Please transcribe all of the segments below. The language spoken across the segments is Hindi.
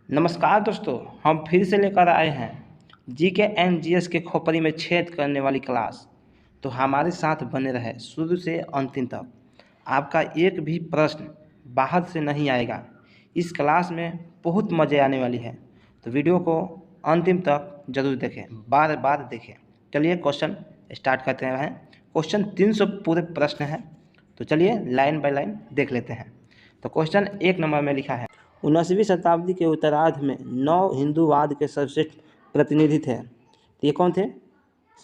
नमस्कार दोस्तों, हम फिर से लेकर आए हैं जीके एंड जीएस के खोपड़ी में छेद करने वाली क्लास। तो हमारे साथ बने रहे शुरू से अंतिम तक। आपका एक भी प्रश्न बाहर से नहीं आएगा। इस क्लास में बहुत मज़े आने वाली है, तो वीडियो को अंतिम तक जरूर देखें, बार बार देखें। चलिए क्वेश्चन स्टार्ट करते हैं। क्वेश्चन 300 पूरे प्रश्न हैं, तो चलिए लाइन बाय लाइन देख लेते हैं। तो क्वेश्चन 1 नंबर में लिखा है, 19वीं शताब्दी के उत्तरार्ध में 9 हिंदूवाद के सर्वश्रेष्ठ प्रतिनिधि थे। तो ये कौन थे?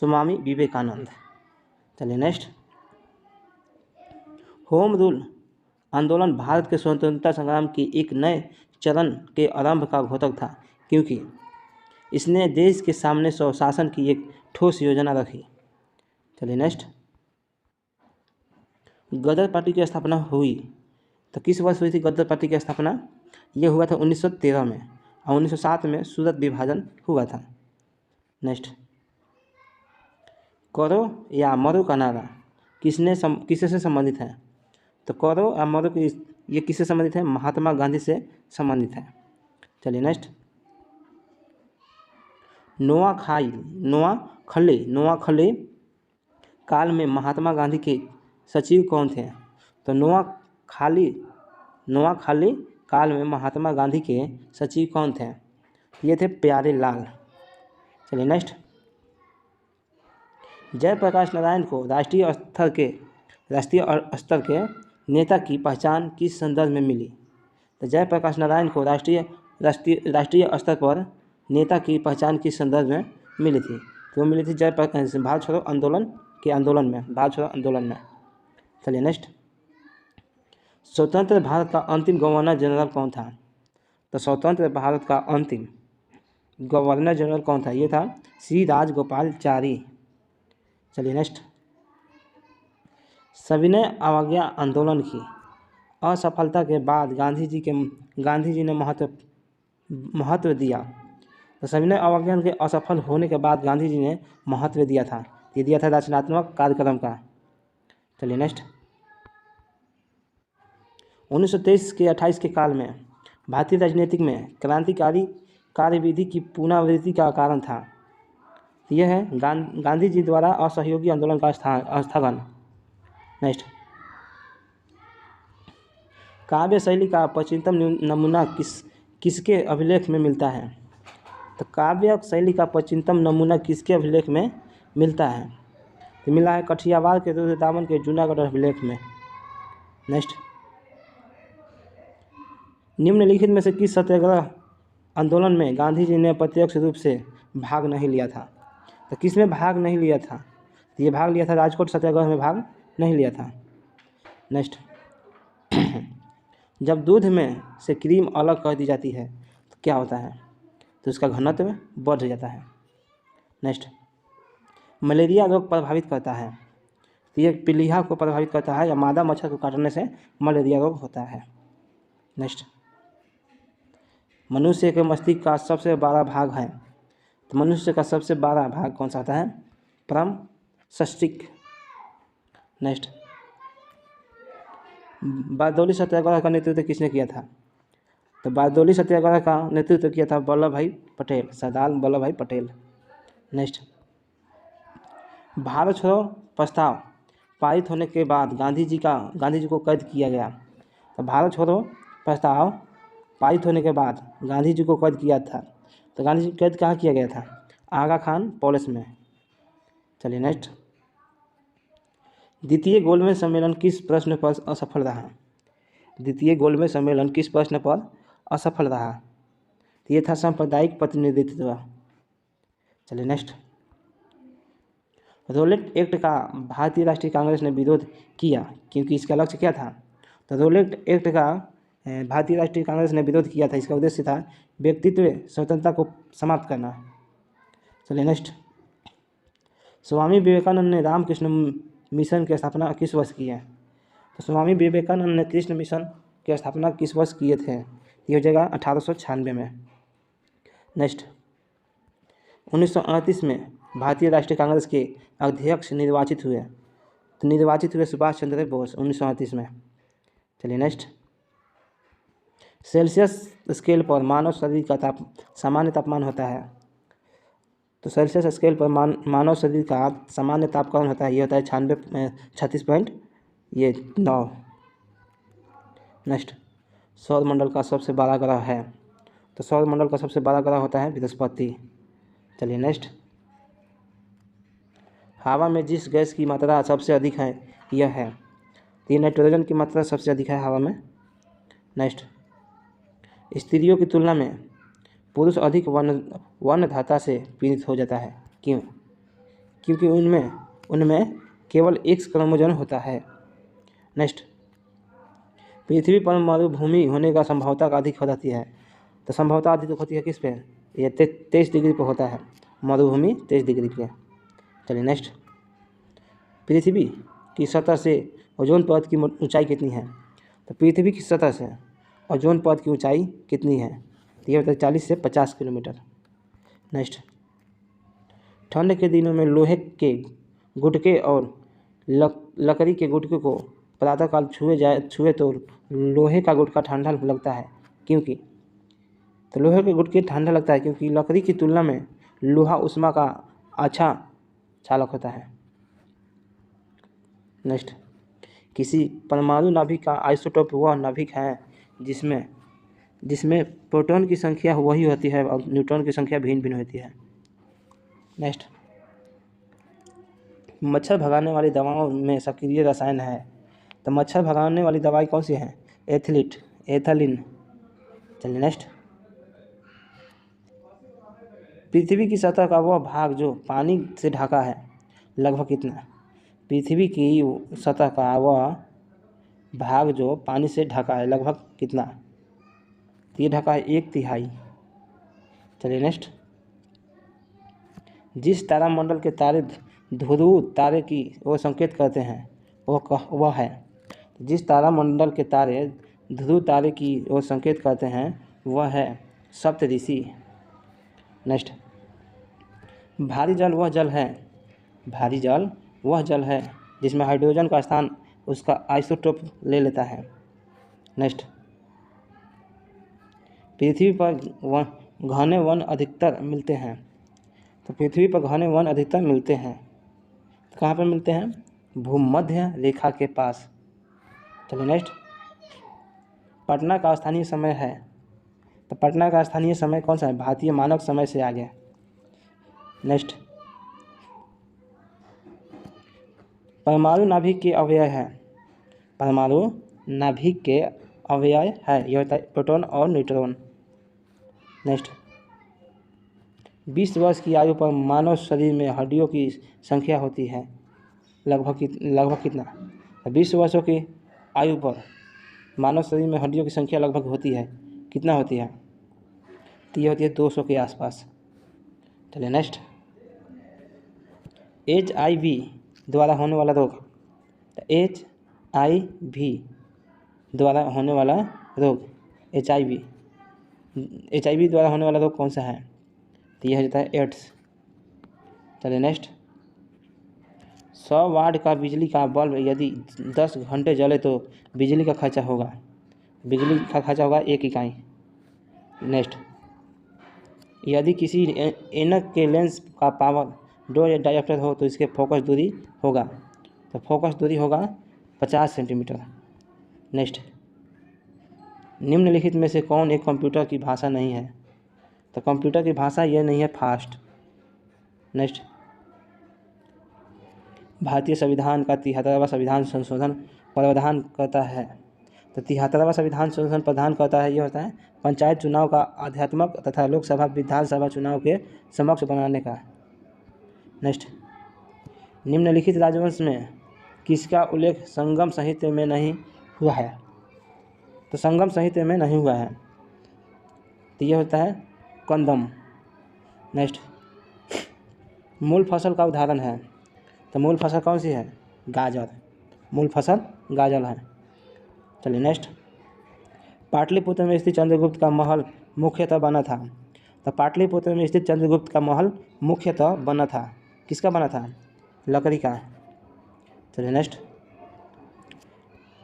स्वामी विवेकानंद। चलिए नेक्स्ट। होम रूल आंदोलन भारत के स्वतंत्रता संग्राम की एक नए चरण के आरंभ का घोतक था, क्योंकि इसने देश के सामने स्वशासन की एक ठोस योजना रखी। चलिए नेक्स्ट। गदर पार्टी की स्थापना हुई, तो किस वर्ष हुई थी गदर पार्टी की स्थापना? ये हुआ था 1913 में, और 1907 में सूरत विभाजन हुआ था। नेक्स्ट। करो या मरो का नारा किससे संबंधित है? तो करो या मरो की ये किससे संबंधित है? महात्मा गांधी से संबंधित है। चलिए नेक्स्ट। नोआखली काल में महात्मा गांधी के सचिव कौन थे? तो नोआखली काल में महात्मा गांधी के सचिव कौन थे? ये थे प्यारे लाल। चलिए नेक्स्ट। जयप्रकाश नारायण को राष्ट्रीय स्तर के नेता की पहचान किस संदर्भ में मिली? तो जयप्रकाश नारायण को राष्ट्रीय स्तर पर नेता की पहचान किस संदर्भ में मिली थी? तो वो मिली थी भारत छोड़ो आंदोलन में। चलिए नेक्स्ट। स्वतंत्र भारत का अंतिम गवर्नर जनरल कौन था? तो स्वतंत्र भारत का अंतिम गवर्नर जनरल कौन था? ये था श्री राजगोपालचारी। चलिए नेक्स्ट। सविनय अवज्ञा आंदोलन की असफलता के बाद गांधी जी ने महत्व दिया। तो सविनय अवज्ञा के असफल होने के बाद गांधी जी ने महत्व दिया था। ये दिया था रचनात्मक कार्यक्रम का। चलिए नेक्स्ट। 1923 के 28 के काल में भारतीय राजनीतिक में क्रांतिकारी कार्यविधि की पुनरावृत्ति का कारण था। यह है गांधी जी द्वारा असहयोगी आंदोलन का स्थगन। नेक्स्ट। काव्य शैली का प्राचीनतम नमूना किसके अभिलेख में मिलता है? तो काव्य शैली का प्राचीनतम नमूना किसके अभिलेख में मिलता है? तो मिला है कठियावाड़ के रुद्रदामन के जूनागढ़ अभिलेख में। नेक्स्ट। निम्नलिखित में से किस सत्याग्रह आंदोलन में गांधी जी ने प्रत्यक्ष रूप से भाग नहीं लिया था? तो किस में भाग नहीं लिया था? तो ये भाग लिया था राजकोट सत्याग्रह में भाग नहीं लिया था। नेक्स्ट। जब दूध में से क्रीम अलग कर दी जाती है तो क्या होता है? तो उसका घनत्व बढ़ जाता है। नेक्स्ट। मलेरिया रोग प्रभावित करता है, तो ये पीलिया को प्रभावित करता है या मादा मच्छर को काटने से मलेरिया रोग होता है। नेक्स्ट। मनुष्य के मस्तिष्क का सबसे बड़ा भाग है, तो मनुष्य का सबसे बड़ा भाग कौन सा आता है? परम मस्तिष्क। नेक्स्ट। बारदौली सत्याग्रह का नेतृत्व किसने किया था? तो बारदौली सत्याग्रह का नेतृत्व किया था वल्लभ भाई पटेल, सरदार वल्लभ भाई पटेल। नेक्स्ट। भारत छोड़ो प्रस्ताव पारित होने के बाद गांधी जी को कैद किया गया। तो भारत छोड़ो प्रस्ताव पारित होने के बाद गांधी जी को कैद किया था, तो गांधी जी को कैद कहाँ किया गया था? आगा खान पैलेस में। चलिए नेक्स्ट। द्वितीय गोलमेज सम्मेलन किस प्रश्न पर असफल रहा? द्वितीय गोलमेज सम्मेलन किस प्रश्न पर असफल रहा? तो ये था सांप्रदायिक प्रतिनिधित्व। चलिए नेक्स्ट। रोलेट एक्ट का भारतीय राष्ट्रीय कांग्रेस ने विरोध किया, क्योंकि इसका लक्ष्य क्या था? तो रोलेट एक्ट का भारतीय राष्ट्रीय कांग्रेस ने विरोध किया था, इसका उद्देश्य था व्यक्तित्व स्वतंत्रता को समाप्त करना। चलिए नेक्स्ट। स्वामी विवेकानंद ने रामकृष्ण मिशन की स्थापना किस वर्ष की है? तो स्वामी विवेकानंद ने कृष्ण मिशन की स्थापना किस वर्ष किए थे? ये हो जाएगा 1896 में। नेक्स्ट। 1938 में भारतीय राष्ट्रीय कांग्रेस के अध्यक्ष निर्वाचित हुए, तो निर्वाचित हुए सुभाष चंद्र बोस 1938 में। चलिए नेक्स्ट। सेल्सियस स्केल पर मानव शरीर का सामान्य तापमान होता है। तो सेल्सियस स्केल पर मानव शरीर का सामान्य तापमान होता है, ये होता है 36.9। नेक्स्ट, सौरमंडल का सबसे बड़ा ग्रह है। तो सौरमंडल का सबसे बड़ा ग्रह होता है बृहस्पति। चलिए नेक्स्ट, हवा में जिस गैस की मात्रा सबसे अधिक है यह है। तो ये नाइट्रोजन की मात्रा सबसे अधिक है हवा में। नेक्स्ट, स्त्रियों की तुलना में पुरुष अधिक वर्णधाता से पीड़ित हो जाता है। क्यों? क्योंकि उनमें केवल X क्रोमोसोम होता है। नेक्स्ट, पृथ्वी पर मरुभूमि होने का संभावना अधिक हो जाती है। तो संभावना अधिक होती है किस पे? ये 23 डिग्री पर होता है, मरुभूमि 23 डिग्री पे। चलिए नेक्स्ट, पृथ्वी की सतह से ओजोन परत की ऊंचाई कितनी है? तो पृथ्वी की सतह से ओजोन परत की ऊंचाई कितनी है? तो ये होता है 40 से 50 किलोमीटर। नेक्स्ट, ठंड के दिनों में लोहे के गुटके और लकड़ी के गुटके को प्रातःकाल छुए तो लोहे का गुटका ठंडा लगता है। क्योंकि तो लोहे के गुटके ठंडा लगता है क्योंकि लकड़ी की तुलना में लोहा उष्मा का अच्छा चालक होता है। नेक्स्ट, किसी परमाणु नाभिक का आइसोटोप वह नाभिक है जिसमें प्रोटॉन की संख्या वही होती है और न्यूट्रॉन की संख्या भिन्न भिन्न होती है। नेक्स्ट, मच्छर भगाने वाली दवाओं में सक्रिय रसायन है। तो मच्छर भगाने वाली दवाई कौन सी है? एथिलीन। चलिए नेक्स्ट, पृथ्वी की सतह का वह भाग जो पानी से ढका है लगभग कितना? पृथ्वी की सतह का वह भाग जो पानी से ढका है लगभग कितना? तो ये ढका है 1/3। चलिए नेक्स्ट, जिस तारामंडल के तारे ध्रुव तारे की ओर संकेत करते हैं वह है। जिस तारामंडल के तारे ध्रुव तारे की ओर संकेत करते हैं वह है सप्तऋषि। नेक्स्ट, भारी जल वह जल है जिसमें हाइड्रोजन का स्थान उसका आइसोटोप ले लेता है। नेक्स्ट, पृथ्वी पर घने वन अधिकतर मिलते हैं। तो पृथ्वी पर घने वन अधिकतर मिलते हैं तो कहाँ पर मिलते हैं? भूमध्य रेखा के पास। चलिए नेक्स्ट, पटना का स्थानीय समय है। तो पटना का स्थानीय समय कौन सा है? भारतीय मानक समय से आगे। नेक्स्ट, परमाणु नाभिक के अवयव है। परमाणु नाभिक के अवयव है, यह होता है प्रोटॉन और न्यूट्रॉन। नेक्स्ट, 20 वर्ष की आयु पर मानव शरीर में हड्डियों की संख्या होती है लगभग कितना? 20 वर्षों की आयु पर मानव शरीर में हड्डियों की संख्या लगभग होती है कितना होती है? तो ये होती है 200 के आसपास। चलिए नेक्स्ट, HIV द्वारा होने वाला रोग। तो HIV द्वारा होने वाला रोग HIV द्वारा होने वाला रोग कौन सा है? तो यह होता है एड्स। चलिए नेक्स्ट, 100 वाट का बिजली का बल्ब यदि 10 घंटे जले तो बिजली का खर्चा होगा 1 इकाई। नेक्स्ट, यदि किसी ऐनक के लेंस का पावर 2 डायोप्टर हो तो इसके फोकस दूरी होगा। तो फोकस दूरी होगा 50 सेंटीमीटर। नेक्स्ट, निम्नलिखित में से कौन एक कंप्यूटर की भाषा नहीं है? तो कंप्यूटर की भाषा यह नहीं है फास्ट। नेक्स्ट, भारतीय संविधान का 73वां संविधान संशोधन प्रावधान करता है। तो 73वां संविधान संशोधन प्रदान करता है, यह होता है पंचायत चुनाव का आध्यात्मक तथा लोकसभा विधानसभा चुनाव के समक्ष बनाने का। नेक्स्ट, निम्नलिखित राजवंश में किसका उल्लेख संगम साहित्य में नहीं हुआ है? तो संगम साहित्य में नहीं हुआ है तो यह होता है कंदम। नेक्स्ट, मूल फसल का उदाहरण है। तो मूल फसल कौन सी है? गाजर। मूल फसल गाजर है। चलिए नेक्स्ट, पाटलिपुत्र में स्थित चंद्रगुप्त का महल मुख्यतः बना था। तो पाटलिपुत्र में स्थित चंद्रगुप्त का महल मुख्यतः बना था, किसका बना था? लकड़ी का। चलिए नेक्स्ट,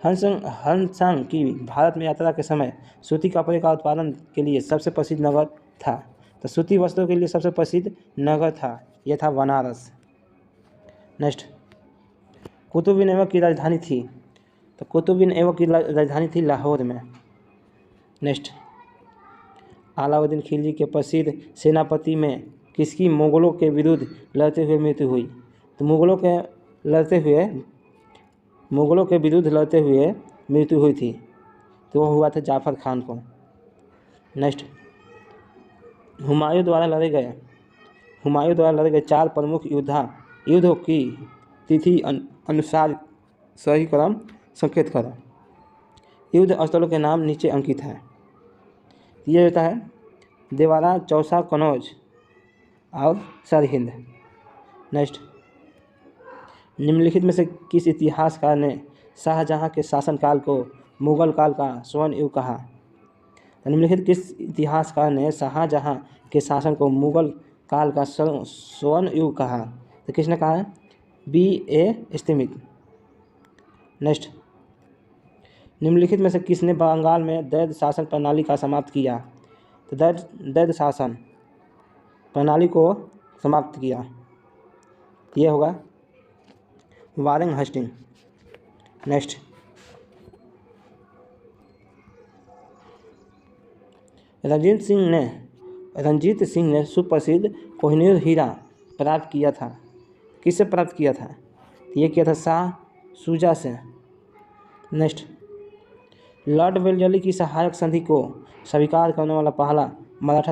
हनसांग की भारत में यात्रा के समय सूती कपड़े का उत्पादन के लिए सबसे प्रसिद्ध नगर था। तो सूती वस्त्रों के लिए सबसे प्रसिद्ध नगर था, यह था बनारस। नेक्स्ट, कुतुबुद्दीन ऐबक की राजधानी थी। तो कुतुबुद्दीन ऐबक की राजधानी थी लाहौर में। नेक्स्ट, अलाउद्दीन खिलजी के प्रसिद्ध सेनापति में किसकी मुगलों के विरुद्ध लड़ते हुए मृत्यु हुई? तो मुगलों के विरुद्ध लड़ते हुए मृत्यु हुई थी, तो वह हुआ था जाफर खान को। नेक्स्ट, हुमायूं द्वारा लड़े गए 4 प्रमुख युद्धों की तिथि अनुसार सही क्रम संकेत करें। युद्ध स्थलों के नाम नीचे अंकित हैं। ये होता है देवारा, चौसा, कनौज और सरहिंद। नेक्स्ट, निम्नलिखित में से किस इतिहासकार ने शाहजहां के शासनकाल को मुगल काल का स्वर्ण युग कहा? निम्नलिखित किस इतिहासकार ने शाहजहां के शासन को मुगल काल का स्वर्ण युग कहा? तो किसने कहा है? B.A. स्मिथ। नेक्स्ट, निम्नलिखित में से किसने बंगाल में द्वैध शासन प्रणाली का समाप्त किया? तो द्वैध शासन प्रणाली को समाप्त किया, यह होगा Warren Hastings. Next, Ranjit Singh ने सुप्रसिद्ध कोहिनूर हीरा प्राप्त किया था। किससे प्राप्त किया था? ये किया था शाह शुजा से। नेक्स्ट, लॉर्ड वेल्लेस्ली की सहायक संधि को स्वीकार करने वाला पहला मराठा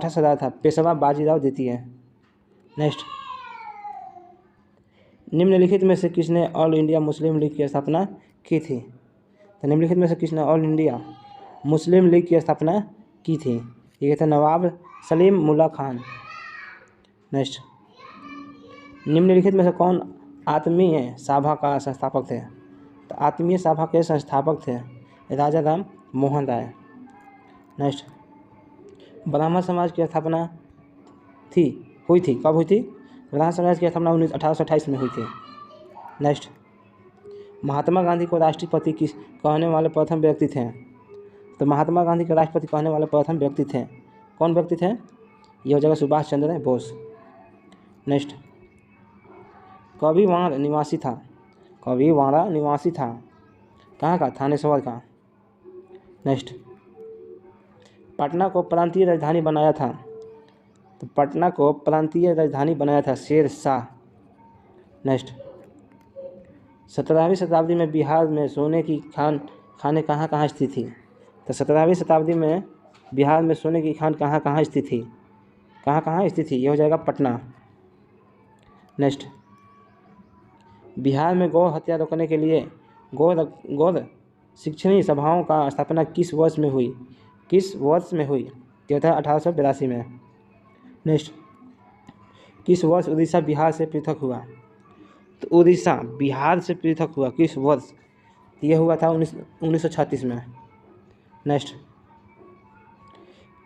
सरदार था पेशवा बाजीराव द्वितीय। नेक्स्ट, निम्नलिखित में से किसने ऑल इंडिया मुस्लिम लीग की स्थापना की थी? तो निम्नलिखित में से किसने ऑल इंडिया मुस्लिम लीग की स्थापना की थी? ये था नवाब सलीम मुल्ला खान। नेक्स्ट, निम्नलिखित में से कौन आत्मीय सभा का संस्थापक थे? तो आत्मीय सभा के संस्थापक थे राजा राम मोहन राय। नेक्स्ट, ब्राह्मण समाज की स्थापना हुई थी कब हुई थी? ब्राह्मण समाज की स्थापना 1828 में हुई थी। नेक्स्ट, महात्मा गांधी को राष्ट्रपति कहने वाले प्रथम व्यक्ति थे? तो महात्मा गांधी को राष्ट्रपति कहने वाले प्रथम व्यक्ति थे, कौन व्यक्ति थे? यह हो जाएगा सुभाष चंद्र बोस। नेक्स्ट, कवि वाड़ा निवासी था, कहाँ का? थानेश्वर का। नेक्स्ट, पटना को प्रांतीय राजधानी बनाया था। तो पटना को प्रांतीय राजधानी बनाया था शेर शाह। नेक्स्ट, 17वीं शताब्दी में बिहार में सोने की खानें कहाँ स्थित थी? तो 17वीं शताब्दी में बिहार में सोने की खान कहाँ स्थित थी? ये हो जाएगा पटना। नेक्स्ट, बिहार में गौ हत्या रोकने के लिए गौर शिक्षणी सभाओं का स्थापना किस वर्ष में हुई? यह था 1882 में। नेक्स्ट, किस वर्ष उड़ीसा बिहार से पृथक हुआ? तो उड़ीसा बिहार से पृथक हुआ किस वर्ष? यह हुआ था 1936 में। नेक्स्ट,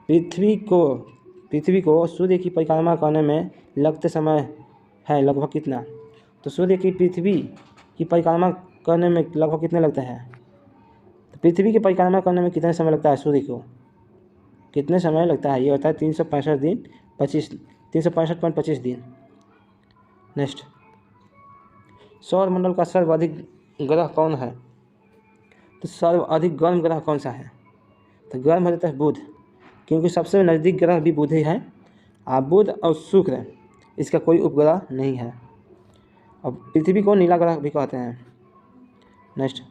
पृथ्वी को सूर्य की परिक्रमा करने में लगते समय है लगभग कितना? तो सूर्य की पृथ्वी की परिक्रमा करने में लगभग कितने लगते हैं? तो पृथ्वी की परिक्रमा करने में कितने समय लगता है? सूर्य को कितने समय लगता है? ये होता है 365.25 दिन। नेक्स्ट, सौरमंडल का सर्वाधिक ग्रह कौन है? तो सर्वाधिक गर्म ग्रह कौन सा है? तो गर्म हो जाता है बुध, क्योंकि सबसे नज़दीक ग्रह भी बुध ही है। बुध और शुक्र, इसका कोई उपग्रह नहीं है। और पृथ्वी को नीला ग्रह भी कहते हैं। नेक्स्ट,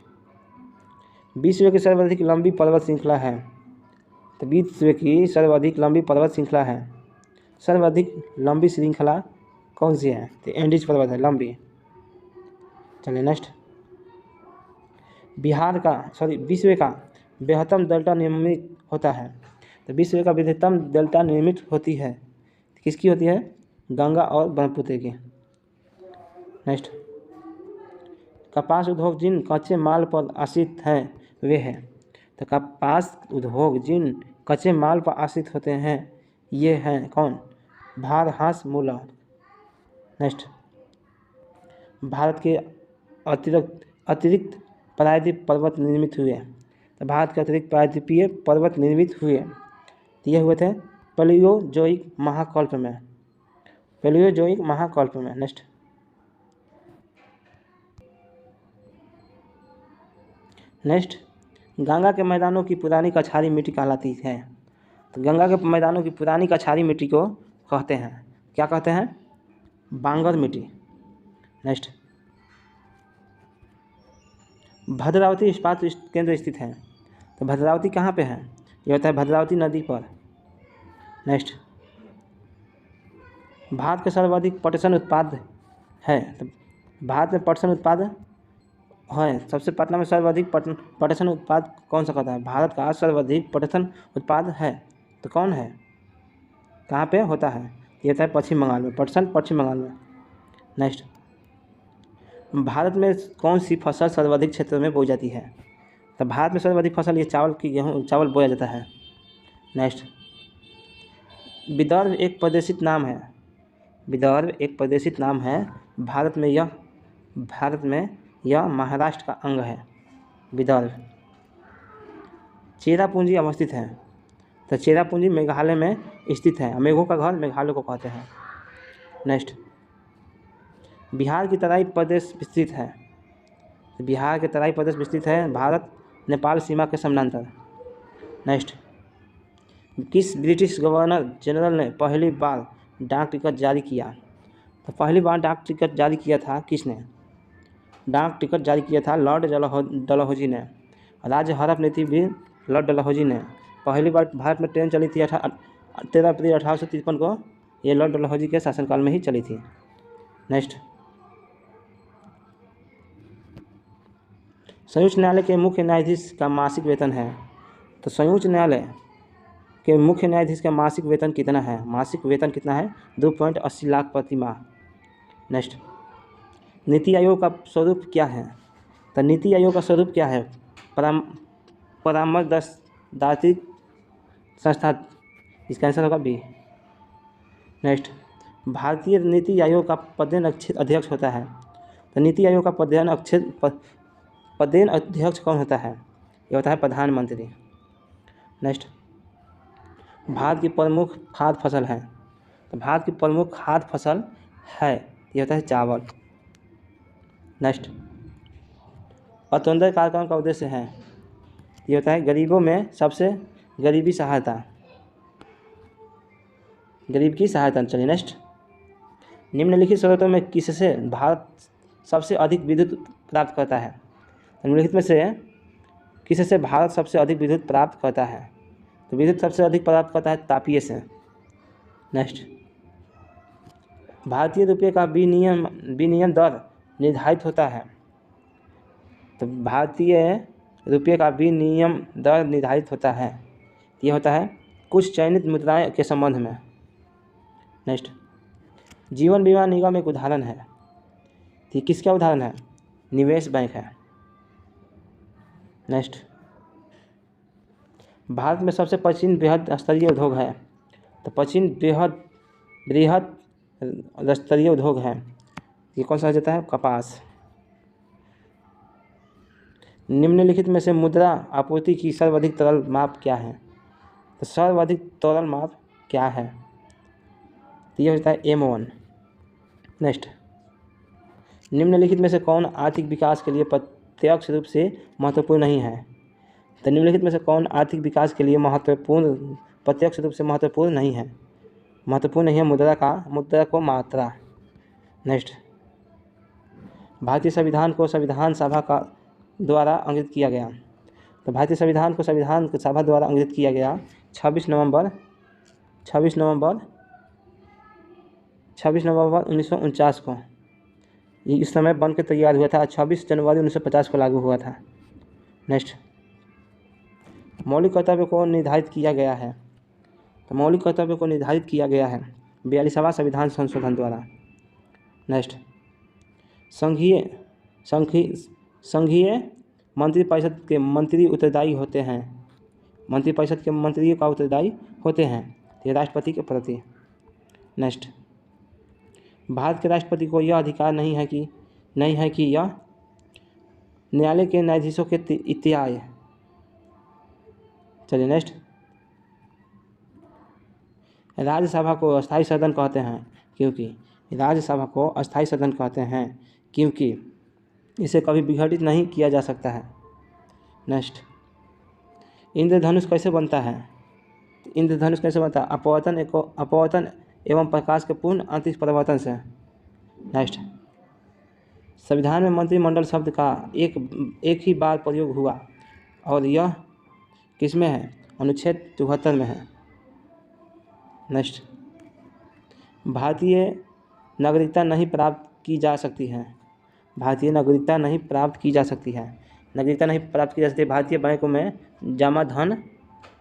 विश्व की सर्वाधिक लंबी पर्वत श्रृंखला है। तो विश्व की सर्वाधिक लंबी पर्वत श्रृंखला है, सर्वाधिक लंबी श्रृंखला कौन सी है? तो एंडीज पर्वत है लंबी। चलिए नेक्स्ट, विश्व का बृहत्तम डेल्टा निर्मित होता है। तो विश्व का बृहत्तम डेल्टा निर्मित होती है, किसकी होती है? गंगा और ब्रह्मपुत्र की। नेक्स्ट, कपास उद्योग जिन कच्चे माल पर आश्रित हैं वे हैं। तो कपास उद्योग जिन कच्चे माल पर आश्रित होते हैं ये हैं कौन? भारहास मूलर। नेक्स्ट, भारत के अतिरिक्त अतिरिक्त प्रायद्वीप पर्वत निर्मित हुए? तो भारत के अतिरिक्त प्रायद्वीपीय पर्वत निर्मित हुए तो ये हुए थे पैलियोजोइक महाकल्प में। पैलियोजोइक महाकल्प में। नेक्स्ट गंगा के मैदानों की पुरानी कछारी मिट्टी कहलाती है? तो गंगा के मैदानों की पुरानी कछारी मिट्टी को कहते हैं, क्या कहते हैं? बांगर मिट्टी। नेक्स्ट भद्रावती इस्पात केंद्र स्थित है? तो भद्रावती कहाँ पे है? ये होता है भद्रावती नदी पर। नेक्स्ट भारत के सर्वाधिक पटसन उत्पाद है? तो भारत में पटसन उत्पाद है, सबसे पटना में सर्वाधिक पटसन उत्पाद कौन सा कहता है? भारत का सर्वाधिक पटसन उत्पाद है तो कौन है, कहाँ पे होता है? ये होता है पश्चिम बंगाल में, पटसन पश्चिम बंगाल में। नेक्स्ट भारत में कौन सी फसल सर्वाधिक क्षेत्र में बोई जाती है? तो भारत में सर्वाधिक फसल ये चावल बोया जाता है। नेक्स्ट विदर्भ एक प्रादेशिक नाम है? विदर्भ एक प्रादेशिक नाम है। भारत में यह महाराष्ट्र का अंग है विदर्भ। चेरापूंजी अवस्थित है? तो चेरापूंजी मेघालय में स्थित है। मेघों का घर मेघालय को कहते हैं। नेक्स्ट बिहार की तराई प्रदेश विस्तृत है? बिहार के तराई प्रदेश विस्तृत है भारत नेपाल सीमा के समानांतर। नेक्स्ट किस ब्रिटिश गवर्नर जनरल ने पहली बार डाक टिकट जारी किया? तो पहली बार डाक टिकट जारी किया था किसने? डाक टिकट जारी किया था लॉर्ड डलहौजी ने। राज्य हड़प नीति भी लॉर्ड डलहौजी ने। पहली बार भारत में ट्रेन चली थी 13 अप्रैल 1853 को। ये लॉर्ड डलहौजी के शासनकाल में ही चली थी। नेक्स्ट संयुक्त न्यायालय के मुख्य न्यायाधीश का मासिक वेतन है? तो संयुक्त न्यायालय के मुख्य न्यायाधीश का मासिक वेतन कितना है? मासिक वेतन कितना है? 2.80 लाख प्रति माह। नेक्स्ट नीति आयोग का स्वरूप क्या है? तो नीति आयोग का स्वरूप क्या है? परामर्शदात्री संस्था। इसका आंसर होगा बी। नेक्स्ट भारतीय नीति आयोग का पदेन अध्यक्ष होता है? तो नीति आयोग का पदेन अध्यक्ष कौन होता है? ये होता है प्रधानमंत्री। नेक्स्ट भारत की प्रमुख खाद्य फसल है? तो भारत की प्रमुख खाद्य फसल है ये होता है चावल। नेक्स्ट अंत्योदय कार्यक्रम का उद्देश्य है? ये होता है गरीबों में सबसे गरीब की सहायता। चलिए नेक्स्ट निम्नलिखित स्रोतों में किससे भारत सबसे अधिक विद्युत प्राप्त करता है? निम्नलिखित में से किससे भारत सबसे अधिक विद्युत प्राप्त करता है? तो विद्युत सबसे अधिक प्राप्त करता है तापीय से। नेक्स्ट भारतीय रुपये का विनिमय दर निर्धारित होता है? तो भारतीय रुपये का विनिमय दर निर्धारित होता है, ये होता है कुछ चयनित मुद्राएं के संबंध में। नेक्स्ट जीवन बीमा निगम एक उदाहरण है, तो किसका उदाहरण है? निवेश बैंक है। नेक्स्ट भारत में सबसे प्राचीन बृहद स्तरीय उद्योग है? तो प्राचीन बृहद स्तरीय उद्योग है, ये कौन सा हो जाता है? कपास। निम्नलिखित में से मुद्रा आपूर्ति की सर्वाधिक तरल माप क्या है? तो सर्वाधिक तरल माप क्या है? तो ये होता है M1। नेक्स्ट निम्नलिखित में से कौन आर्थिक विकास के लिए प्रत्यक्ष रूप से महत्वपूर्ण नहीं है? तो निम्नलिखित में से कौन आर्थिक विकास के लिए प्रत्यक्ष रूप से महत्वपूर्ण नहीं है? महत्वपूर्ण नहीं है मुद्रा को मात्रा। नेक्स्ट भारतीय संविधान को संविधान सभा का द्वारा अंकित किया गया? तो भारतीय संविधान को संविधान सभा द्वारा अंकित किया गया 26 नवंबर 1949 को। ये इस समय बन के तैयार हुआ था। 26 जनवरी 1950 को लागू हुआ था। नेक्स्ट मौलिक कर्तव्य को निर्धारित किया गया है? तो मौलिक कर्तव्य को निर्धारित किया गया है 42वां संविधान संशोधन द्वारा। नेक्स्ट संघीय मंत्रिपरिषद के मंत्री उत्तरदायी होते हैं? मंत्रिपरिषद के मंत्रियों का उत्तरदायी होते हैं ये राष्ट्रपति के प्रति। नेक्स्ट भारत के राष्ट्रपति को यह अधिकार नहीं है कि यह न्यायालय के न्यायाधीशों के इत्यादि। चलिए नेक्स्ट, राज्यसभा को अस्थायी सदन कहते हैं क्योंकि राज्यसभा को अस्थायी सदन कहते हैं क्योंकि इसे कभी विघटित नहीं किया जा सकता है। नेक्स्ट, इंद्रधनुष कैसे बनता है? इंद्रधनुष कैसे बनता है? अपवर्तन एवं प्रकाश के पूर्ण अंतरिक्ष परिवर्तन से। नेक्स्ट, संविधान में मंत्रिमंडल शब्द का एक ही बार प्रयोग हुआ और यह किसमें है? अनुच्छेद 74 में है। नेक्स्ट, भारतीय नागरिकता नहीं प्राप्त की जा सकती है। भारतीय नागरिकता नहीं प्राप्त की जा सकती है। नागरिकता नहीं प्राप्त की जा सकती है भारतीय बैंकों में जमा धन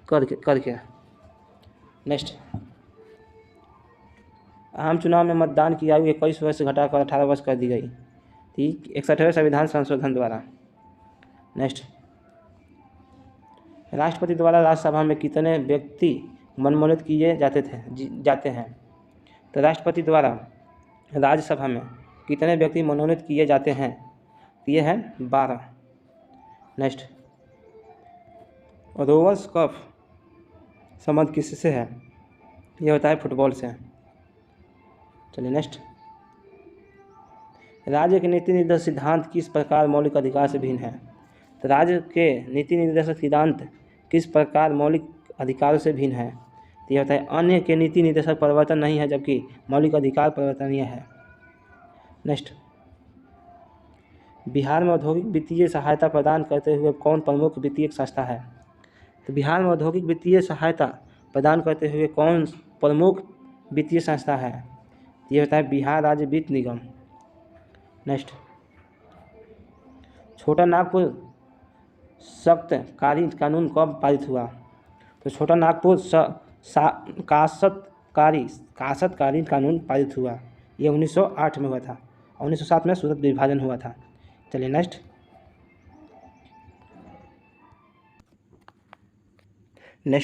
करके। नेक्स्ट, आम चुनाव में मतदान की आयु 21 वर्ष से घटाकर 18 वर्ष कर दी गई थी 61वें संविधान संशोधन द्वारा। नेक्स्ट, राष्ट्रपति द्वारा राज्यसभा में कितने व्यक्ति मनोनीत किए जाते हैं? तो राष्ट्रपति द्वारा राज्यसभा में कितने व्यक्ति मनोनीत किए जाते हैं? ये है 12। नेक्स्ट, रोवर्स कप संबंध किससे है? ये होता है फुटबॉल से। चलिए नेक्स्ट, राज्य के नीति निर्देशक सिद्धांत किस प्रकार मौलिक अधिकार से भिन्न है? तो राज्य के नीति निर्देशक सिद्धांत किस प्रकार मौलिक अधिकारों से भिन्न है? तो यह होता है अन्य के नीति निर्देशक परिवर्तन नहीं है जबकि मौलिक अधिकार परिवर्तनीय है। नेक्स्ट, बिहार में औद्योगिक वित्तीय सहायता प्रदान करते हुए कौन प्रमुख वित्तीय संस्था है? तो बिहार में औद्योगिक वित्तीय सहायता प्रदान करते हुए कौन प्रमुख वित्तीय संस्था है? ये होता है बिहार राज्य वित्त निगम। नेक्स्ट, छोटा नागपुर सख्त कानून कब पारित हुआ? तो छोटा नागपुर कासतकारी कानून पारित हुआ, ये 1908 में हुआ था। 1907 में सूरत विभाजन हुआ था। चलिए नेक्स्ट,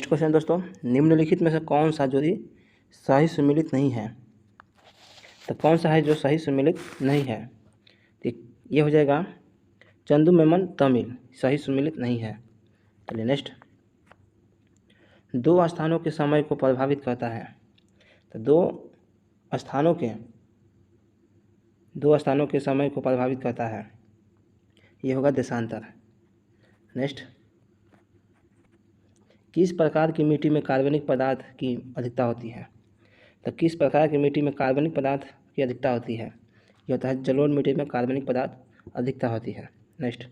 क्वेश्चन दोस्तों, निम्नलिखित में से कौन सा जोड़ी सही सुमेलित नहीं है? तो कौन सा है जो सही सुमेलित नहीं है? तो ये हो जाएगा चंदू मेमन तमिल, सही सुमेलित नहीं है। चलिए नेक्स्ट, दो स्थानों के समय को प्रभावित करता है। तो दो स्थानों के समय को प्रभावित करता है, ये होगा देशांतर। नेक्स्ट, किस प्रकार की मिट्टी में कार्बनिक पदार्थ की अधिकता होती है? तो किस प्रकार की मिट्टी में कार्बनिक पदार्थ की अधिकता होती है? ये होता है जलोढ़ मिट्टी में कार्बनिक पदार्थ अधिकता होती है। नेक्स्ट,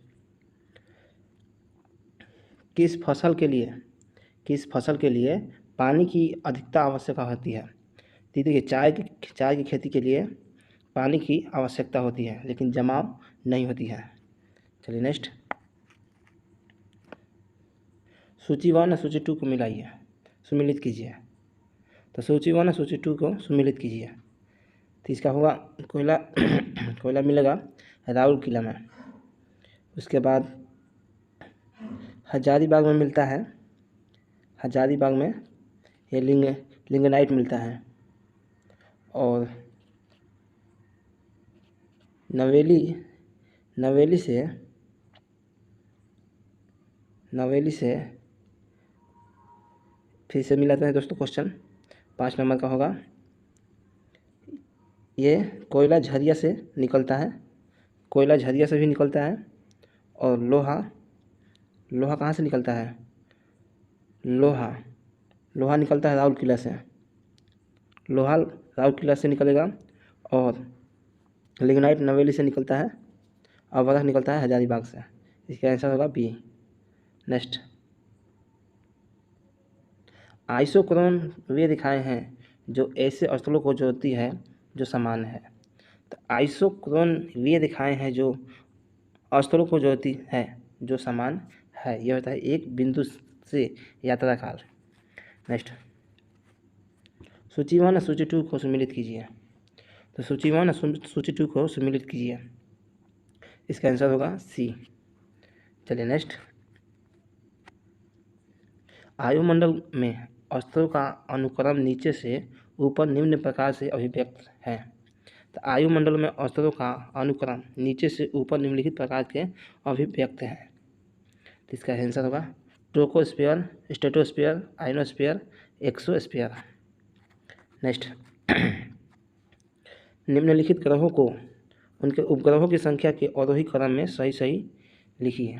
किस फसल के लिए पानी की अधिकता आवश्यकता होती है? तो देखिए, चाय की खेती के लिए पानी की आवश्यकता होती है लेकिन जमाव नहीं होती है। चलिए नेक्स्ट, सूची 1 और सूची 2 को मिलाइए, सुमेलित कीजिए। तो सूची 1 और सूची 2 को सुमेलित कीजिए। तो इसका होगा कोयला मिलेगा राउर किला में। उसके बाद हजारीबाग में मिलता है, हजारीबाग में ये लिंगनाइट मिलता है। और नवेली से फिर से मिलाता है दोस्तों। क्वेश्चन 5 नंबर का होगा, ये कोयला झरिया से निकलता है, कोयला झरिया से भी निकलता है। और लोहा कहाँ से निकलता है? लोहा निकलता है राउरकेला से, लोहा राउरकेला से निकलेगा। और लिग्नाइट नवेली से निकलता है और बर्फ निकलता है हजारीबाग से। इसका आंसर होगा बी। नेक्स्ट, आइसोक्रोन वे रेखाएं हैं जो ऐसे स्थलों को जोड़ती है जो समान है। तो आइसोक्रोन वे रेखाएं हैं जो स्थलों को जोड़ती है जो समान है, यह होता है एक बिंदु से यात्रा काल। नेक्स्ट, सूची 1 और सूची 2 को सम्मिलित कीजिए। तो सूची 1 और सूची 2 को सम्मिलित कीजिए। इसका आंसर होगा सी। चलिए नेक्स्ट, वायुमंडल में स्तरों का अनुक्रम नीचे से ऊपर निम्न प्रकार से अभिव्यक्त है। तो आयुमंडल में अवसरों का अनुक्रम नीचे से ऊपर निम्नलिखित प्रकार के अभिव्यक्त हैं। तो इसका आंसर होगा troposphere, stratosphere, ionosphere, exosphere. Next, निम्नलिखित ग्रहों को उनके उपग्रहों की संख्या के आरोही क्रम में सही सही लिखिए।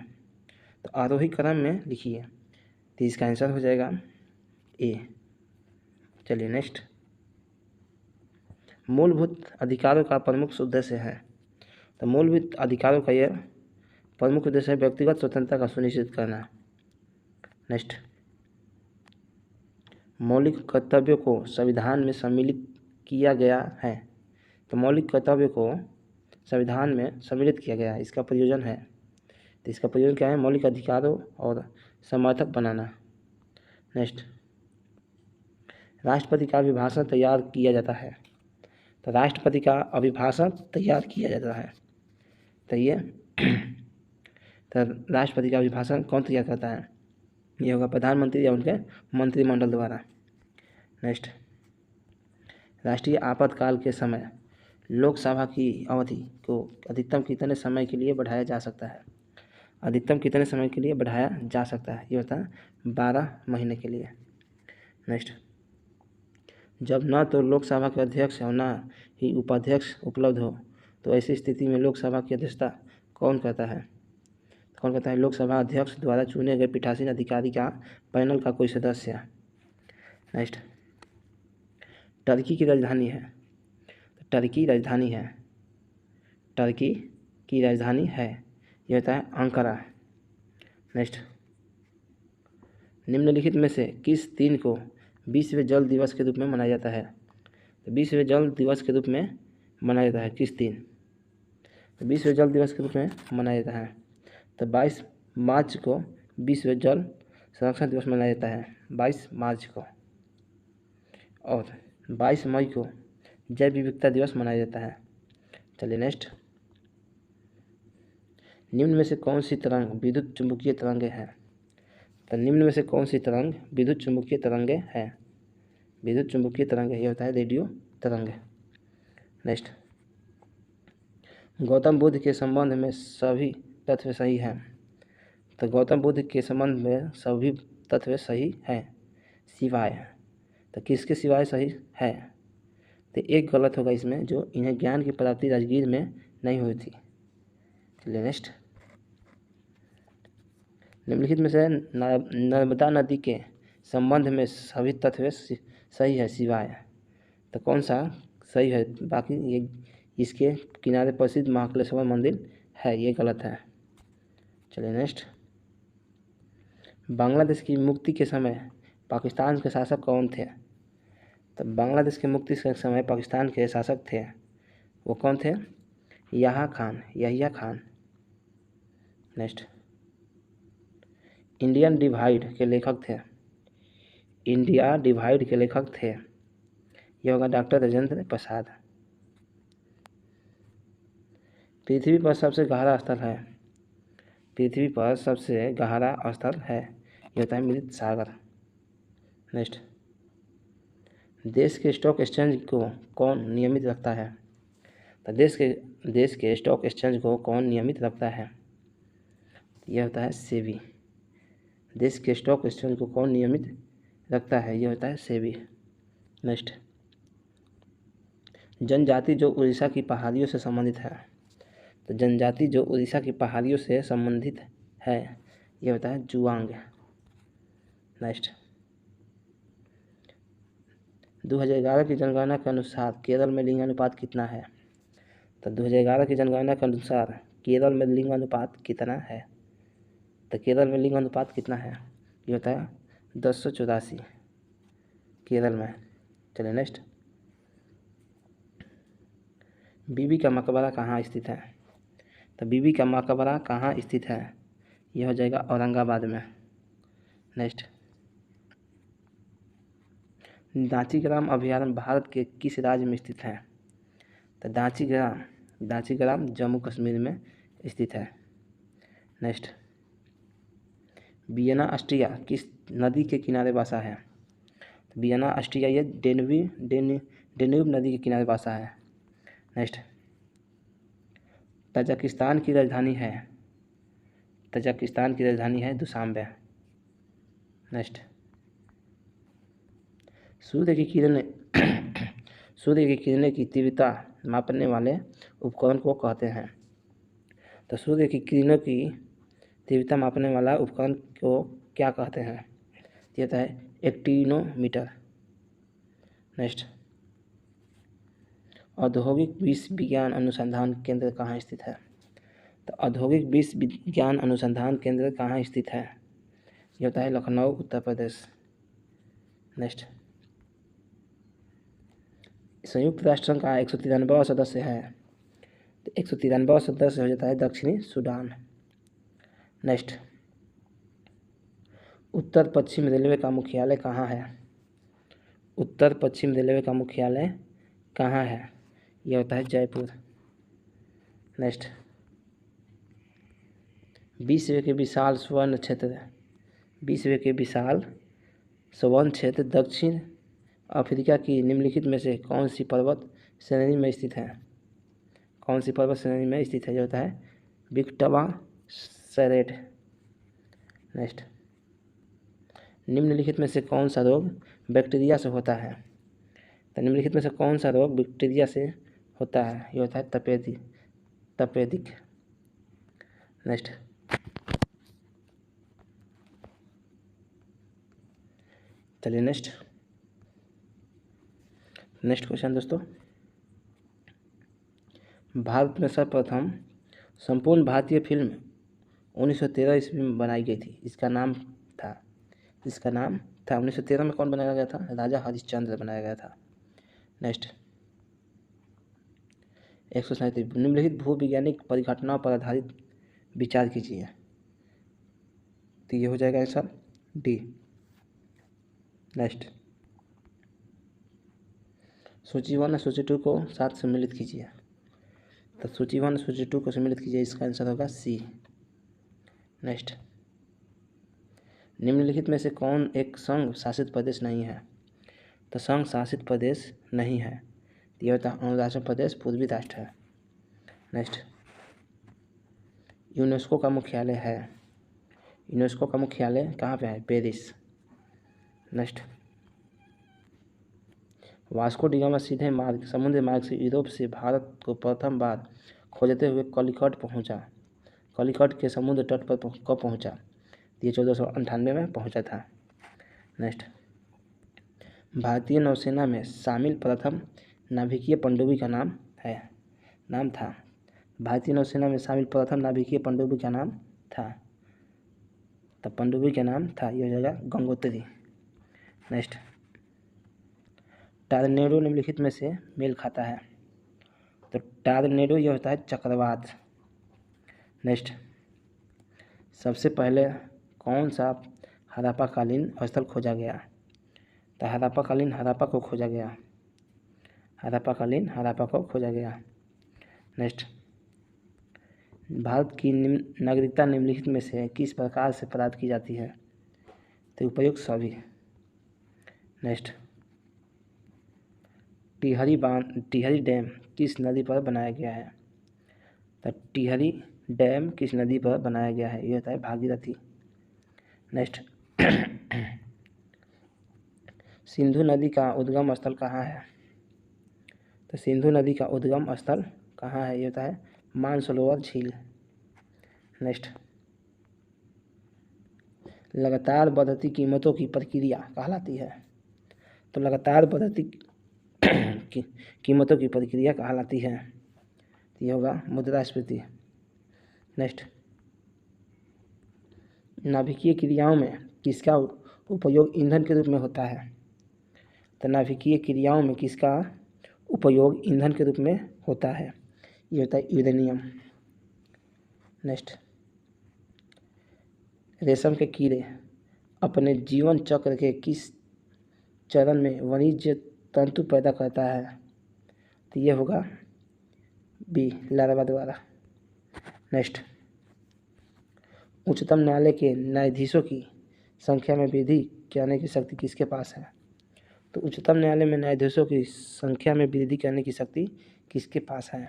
तो आरोही क्रम में लिखिए, तो इसका आंसर हो जाएगा ए। चलिए नेक्स्ट, मूलभूत अधिकारों का प्रमुख उद्देश्य है। तो मूलभूत अधिकारों का यह प्रमुख उद्देश्य है व्यक्तिगत स्वतंत्रता का सुनिश्चित करना। नेक्स्ट, मौलिक कर्तव्यों को संविधान में सम्मिलित किया गया है। तो मौलिक कर्तव्यों को संविधान में सम्मिलित किया गया है, इसका प्रयोजन है। तो इसका प्रयोजन क्या है? मौलिक अधिकारों और समर्थक बनाना। नेक्स्ट, राष्ट्रपति का अभिभाषण तैयार किया जाता है। तो राष्ट्रपति का अभिभाषण तैयार किया जाता है। तो ये तो राष्ट्रपति का अभिभाषण कौन तैयार करता है? ये होगा प्रधानमंत्री या उनके मंत्रिमंडल द्वारा। नेक्स्ट, राष्ट्रीय आपातकाल के समय लोकसभा की अवधि को अधिकतम कितने समय के लिए बढ़ाया जा सकता है? अधिकतम कितने समय के लिए बढ़ाया जा सकता है? ये होता है 12 महीने के लिए। नेक्स्ट, जब न तो लोकसभा के अध्यक्ष और न ही उपाध्यक्ष उपलब्ध हो तो ऐसी स्थिति में लोकसभा की अध्यक्षता कौन करता है? कौन करता है? लोकसभा अध्यक्ष द्वारा चुने गए पीठासीन अधिकारी का पैनल का कोई सदस्य। नेक्स्ट, टर्की की राजधानी है। टर्की राजधानी है, टर्की की राजधानी है, यह होता है अंकारा। नेक्स्ट, निम्नलिखित में से किस दिन को विश्व जल दिवस के रूप में मनाया जाता है? तो विश्व जल दिवस के रूप में मनाया जाता है किस दिन? तो विश्व जल दिवस के रूप में मनाया जाता है तो 22 मार्च को विश्व जल संरक्षण दिवस मनाया जाता है, 22 मार्च को। और 22 मई को जैव विविधता दिवस मनाया जाता है। चलिए नेक्स्ट, निम्न में से कौन सी तरंग विद्युत चुंबकीय तरंगे हैं? तो निम्न में से कौन सी तरंग विद्युत चुंबकीय तरंगे हैं? विद्युत चुंबकीय तरंग ये होता है रेडियो तरंग। नेक्स्ट, गौतम बुद्ध के संबंध में सभी तथ्य सही हैं। तो गौतम बुद्ध के संबंध में सभी तथ्य सही हैं सिवाय, तो किसके सिवाय सही है? तो एक गलत होगा इसमें, जो इन्हें ज्ञान की प्राप्ति राजगीर में नहीं हुई थी। चलिए नेक्स्ट, निम्नलिखित में से नर्मदा नदी के संबंध में सभी तथ्य सही है सिवाय, तो कौन सा सही है? बाकी ये इसके किनारे प्रसिद्ध महाकालेश्वर मंदिर है, ये गलत है। चलिए नेक्स्ट, बांग्लादेश की मुक्ति के समय पाकिस्तान के शासक कौन थे? तो बांग्लादेश की मुक्ति के समय पाकिस्तान के शासक थे, वो कौन थे? Yahya Khan. Next, Indian divide के लेखक थे। इंडिया डिवाइड के लेखक थे, यह होगा डॉक्टर राजेंद्र प्रसाद। पृथ्वी पर सबसे गहरा स्थल है। पृथ्वी पर सबसे गहरा स्थल है, यह होता है मृत सागर। नेक्स्ट, देश के स्टॉक एक्सचेंज को कौन नियमित रखता है? तो देश के स्टॉक एक्सचेंज को कौन नियमित रखता है? यह होता है सेबी। देश के स्टॉक एक्सचेंज को कौन नियमित रखता है? यह होता है सेबी। नेक्स्ट, जनजाति जो उड़ीसा की पहाड़ियों से संबंधित है। तो जनजाति जो उड़ीसा की पहाड़ियों से संबंधित है, यह होता है जुआंग। नेक्स्ट, 2011 की जनगणना के अनुसार केरल में लिंगानुपात कितना है? तो 2011 की जनगणना के अनुसार केरल में लिंगानुपात कितना है? तो केरल में लिंगानुपात कितना है? ये होता है 1084 केरल में। चलिए नेक्स्ट, बीबी का मकबरा कहाँ स्थित है? तो बीबी का मकबरा कहाँ स्थित है? यह हो जाएगा औरंगाबाद में। नेक्स्ट, दांचीग्राम अभयारण्य भारत के किस राज्य में स्थित है? तो दांचीग्राम जम्मू कश्मीर में स्थित है। नेक्स्ट, वियना ऑस्ट्रिया किस नदी के किनारे बसा है? तो वियना ऑस्ट्रिया ये डेन्यूब नदी के किनारे बसा है। नेक्स्ट, तजाकिस्तान की राजधानी है, तजाकिस्तान की राजधानी है दुशांबे। नेक्स्ट, सूर्य की किरणें सूर्य की किरणें की तीव्रता मापने वाले उपकरण को कहते हैं। तो सूर्य की किरणों की तीव्रता मापने वाला उपकरण को क्या कहते हैं? ये होता है एक्टिनोमीटर। नेक्स्ट, औद्योगिक विज्ञान अनुसंधान केंद्र कहाँ स्थित है? तो औद्योगिक विज्ञान अनुसंधान केंद्र कहाँ स्थित है? ये होता है लखनऊ, उत्तर प्रदेश। नेक्स्ट, संयुक्त राष्ट्र संघ का 193वां सदस्य है, तो 193वां सदस्य हो जाता है दक्षिणी सूडान। नेक्स्ट, उत्तर पश्चिम रेलवे का मुख्यालय कहाँ है? उत्तर पश्चिम रेलवे का मुख्यालय कहाँ है? यह होता है जयपुर। नेक्स्ट, विश्व के विशाल स्वर्ण क्षेत्र, विश्व के विशाल स्वर्ण क्षेत्र दक्षिण अफ्रीका की निम्नलिखित में से कौन सी पर्वत श्रेणी में स्थित है? कौन सी पर्वत श्रेणी में स्थित है? जो होता है विक्टोरिया सरेट। नेक्स्ट, निम्नलिखित में से कौन सा रोग बैक्टीरिया से होता है? तो निम्नलिखित में से कौन सा रोग बैक्टीरिया से होता है? ये होता है तपेदिक। नेक्स्ट, चलिए नेक्स्ट क्वेश्चन दोस्तों, भारत में सर्वप्रथम संपूर्ण भारतीय फिल्म 1913 ईस्वी में बनाई गई थी। इसका नाम था 1913 में कौन बनाया गया था? राजा हरिश्चंद्र बनाया गया था। नेक्स्ट, 137 निम्नलिखित भूवैज्ञानिक परिघटनाओं पर आधारित विचार कीजिए। तो ये हो जाएगा आंसर डी। नेक्स्ट, सूची 1 और सूची 2 को साथ सम्मिलित कीजिए। तो सूची 1 और सूची 2 को सम्मिलित कीजिए, इसका आंसर होगा सी। नेक्स्ट, निम्नलिखित में से कौन एक संघ शासित प्रदेश नहीं है? तो संघ शासित प्रदेश नहीं है, यह होता है अरुणाचल प्रदेश पूर्वी राष्ट्र है। नेक्स्ट, यूनेस्को का मुख्यालय है, यूनेस्को का मुख्यालय कहाँ पे है? Paris. Next, Vasco D gamma सीधे मार्ग समुद्री मार्ग से यूरोप से भारत को प्रथम बार खोजते हुए कलिकट पहुंचा। कलिकट के समुद्र तट पर कब पहुंचा? ये 1498 में पहुंचा था। नेक्स्ट, भारतीय नौसेना में शामिल प्रथम नाभिकीय पनडुब्बी का नाम था। भारतीय नौसेना में शामिल प्रथम नाभिकीय पनडुब्बी का नाम था, तब पनडुब्बी का नाम था, यह हो जाएगा गंगोत्री। नेक्स्ट, टॉर्नेडो निम्नलिखित में से मेल खाता है? तो टॉर्नेडो यह होता है चक्रवात। नेक्स्ट, सबसे पहले कौन सा हड़प्पाकालीन स्थल खोजा गया? तो हड़प्पा को खोजा गया, हड़प्पा को खोजा गया। नेक्स्ट, भारत की नागरिकता निम्नलिखित में से किस प्रकार से प्राप्त की जाती है? तो उपयुक्त सभी। नेक्स्ट, टिहरी डैम किस नदी पर बनाया गया है? तो टिहरी डैम किस नदी पर बनाया गया है? ये होता है भागीरथी। नेक्स्ट, सिंधु नदी का उद्गम स्थल कहाँ है? तो सिंधु नदी का उद्गम स्थल कहाँ है? ये होता है मानसरोवर झील। नेक्स्ट, लगातार बढ़ती कीमतों की प्रक्रिया कहलाती है? तो लगातार बढ़ती कीमतों की प्रक्रिया कहलाती है, तो ये होगा मुद्रास्फीति। नेक्स्ट, नाभिकीय क्रियाओं में किसका उपयोग ईंधन के रूप में होता है? तो नाभिकीय क्रियाओं में किसका उपयोग ईंधन के रूप में होता है? ये होता है यूरेनियम। नेक्स्ट, रेशम के कीड़े अपने जीवन चक्र के किस चरण में वाणिज्य तंतु पैदा करता है? तो ये होगा बी, लार्वा द्वारा। नेक्स्ट, उच्चतम न्यायालय के न्यायाधीशों की संख्या में वृद्धि करने की शक्ति किसके पास है? तो उच्चतम न्यायालय में न्यायाधीशों की संख्या में वृद्धि करने की शक्ति किसके पास है?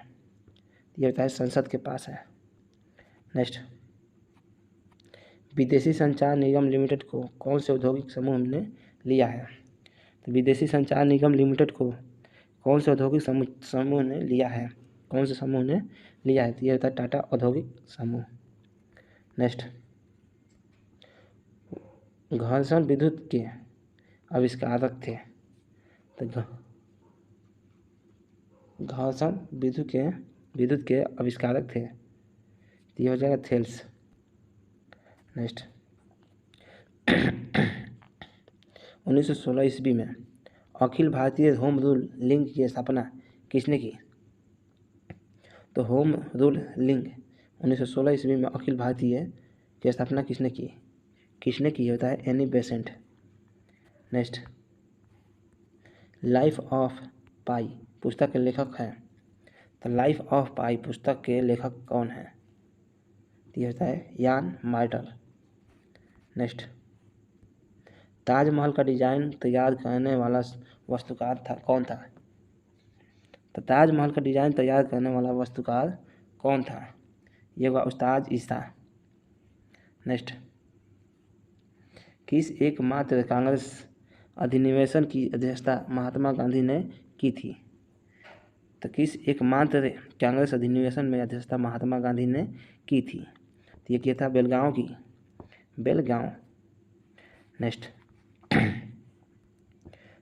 ये होता है संसद के पास है। नेक्स्ट, विदेशी संचार निगम लिमिटेड को कौन से औद्योगिक समूह ने लिया है? तो विदेशी संचार निगम लिमिटेड को कौन से औद्योगिक समूह ने लिया है? कौन से समूह ने लिया है? तो ये होता है टाटा औद्योगिक समूह। नेक्स्ट, घर्षण विद्युत के आविष्कारक थे। तो घर्षण विद्युत के आविष्कारक थे, तो ये हो जाएगा थेल्स। नेक्स्ट, 1916 ईस्वी में Akhil Bharatiya home rule league की स्थापना किसने की? तो होम रूल लीग 1916 ईस्वी में अखिल भारतीय की स्थापना किसने की? होता है Annie Besant. Next, life of Pi पुस्तक के लेखक हैं। तो लाइफ ऑफ पाई पुस्तक के लेखक कौन है? ये होता है यान मार्टल। नेक्स्ट, ताजमहल का डिजाइन तैयार करने वाला वास्तुकार कौन था? तो ताजमहल का डिजाइन तैयार करने वाला वास्तुकार कौन था? ये हुआ उस्ताद ईसा। नेक्स्ट, किस एकमात्र कांग्रेस अधिनिवेशन की अध्यक्षता महात्मा गांधी ने की थी? तो किस एकमात्र कांग्रेस अधिनिवेशन में अध्यक्षता महात्मा गांधी ने की थी? तो ये किया था बेलगांव। नेक्स्ट,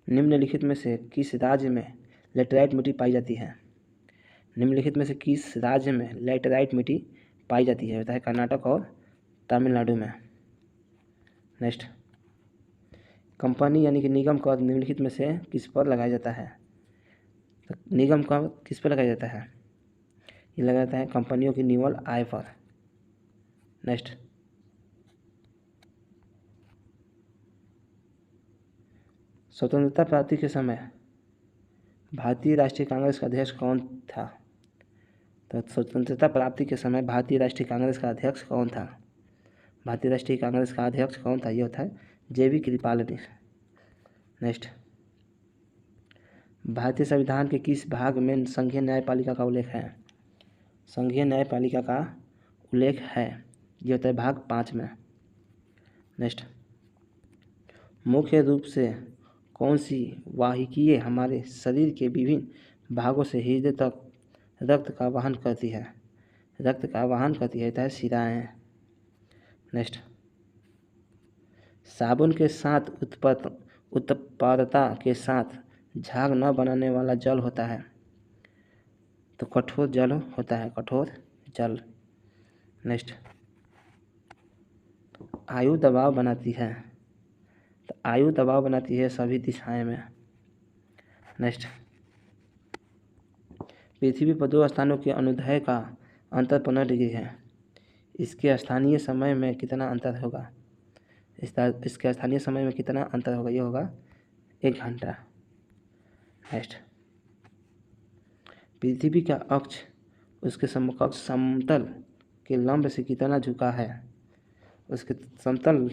निम्नलिखित में से किस राज्य में लेटराइट मिट्टी पाई जाती है? निम्नलिखित में से किस राज्य में लेटराइट मिट्टी पाई जाती है? होता है कर्नाटक और तमिलनाडु में। नेक्स्ट, कंपनी यानी कि निगम कर निम्नलिखित में से किस पर लगाया जाता है? तो निगम कर किस पर लगाया जाता है? ये लगाया जाता है कंपनियों की निव्वल आय पर। नेक्स्ट, स्वतंत्रता प्राप्ति के समय भारतीय राष्ट्रीय कांग्रेस का अध्यक्ष कौन था? तो स्वतंत्रता प्राप्ति के समय भारतीय राष्ट्रीय कांग्रेस का अध्यक्ष कौन था? भारतीय राष्ट्रीय कांग्रेस का अध्यक्ष कौन था? ये होता है JV कृपलानी। नेक्स्ट, भारतीय संविधान के किस भाग में संघीय न्यायपालिका का उल्लेख है? संघीय न्यायपालिका का उल्लेख है, ये होता है भाग 5 में। नेक्स्ट, मुख्य रूप से कौन सी वाहिकीय हमारे शरीर के विभिन्न भागों से हृदय तक रक्त का वहन करती है? होता है शिराएँ। नेक्स्ट, साबुन के साथ उत्पादता के साथ झाग न बनाने वाला जल होता है, तो कठोर जल होता है, कठोर जल। नेक्स्ट, आयु दबाव बनाती है, तो आयु दबाव बनाती है सभी दिशाएं में। नेक्स्ट, पृथ्वी पर 2 स्थानों के अनुदैर्ध्य का अंतर 15 डिग्री है, इसके स्थानीय समय में कितना अंतर होगा? इसके स्थानीय समय में कितना अंतर होगा? ये होगा 1 घंटा। नेक्स्ट, पृथ्वी का अक्ष उसके समकक्ष समतल के लंब से कितना झुका है? उसके समतल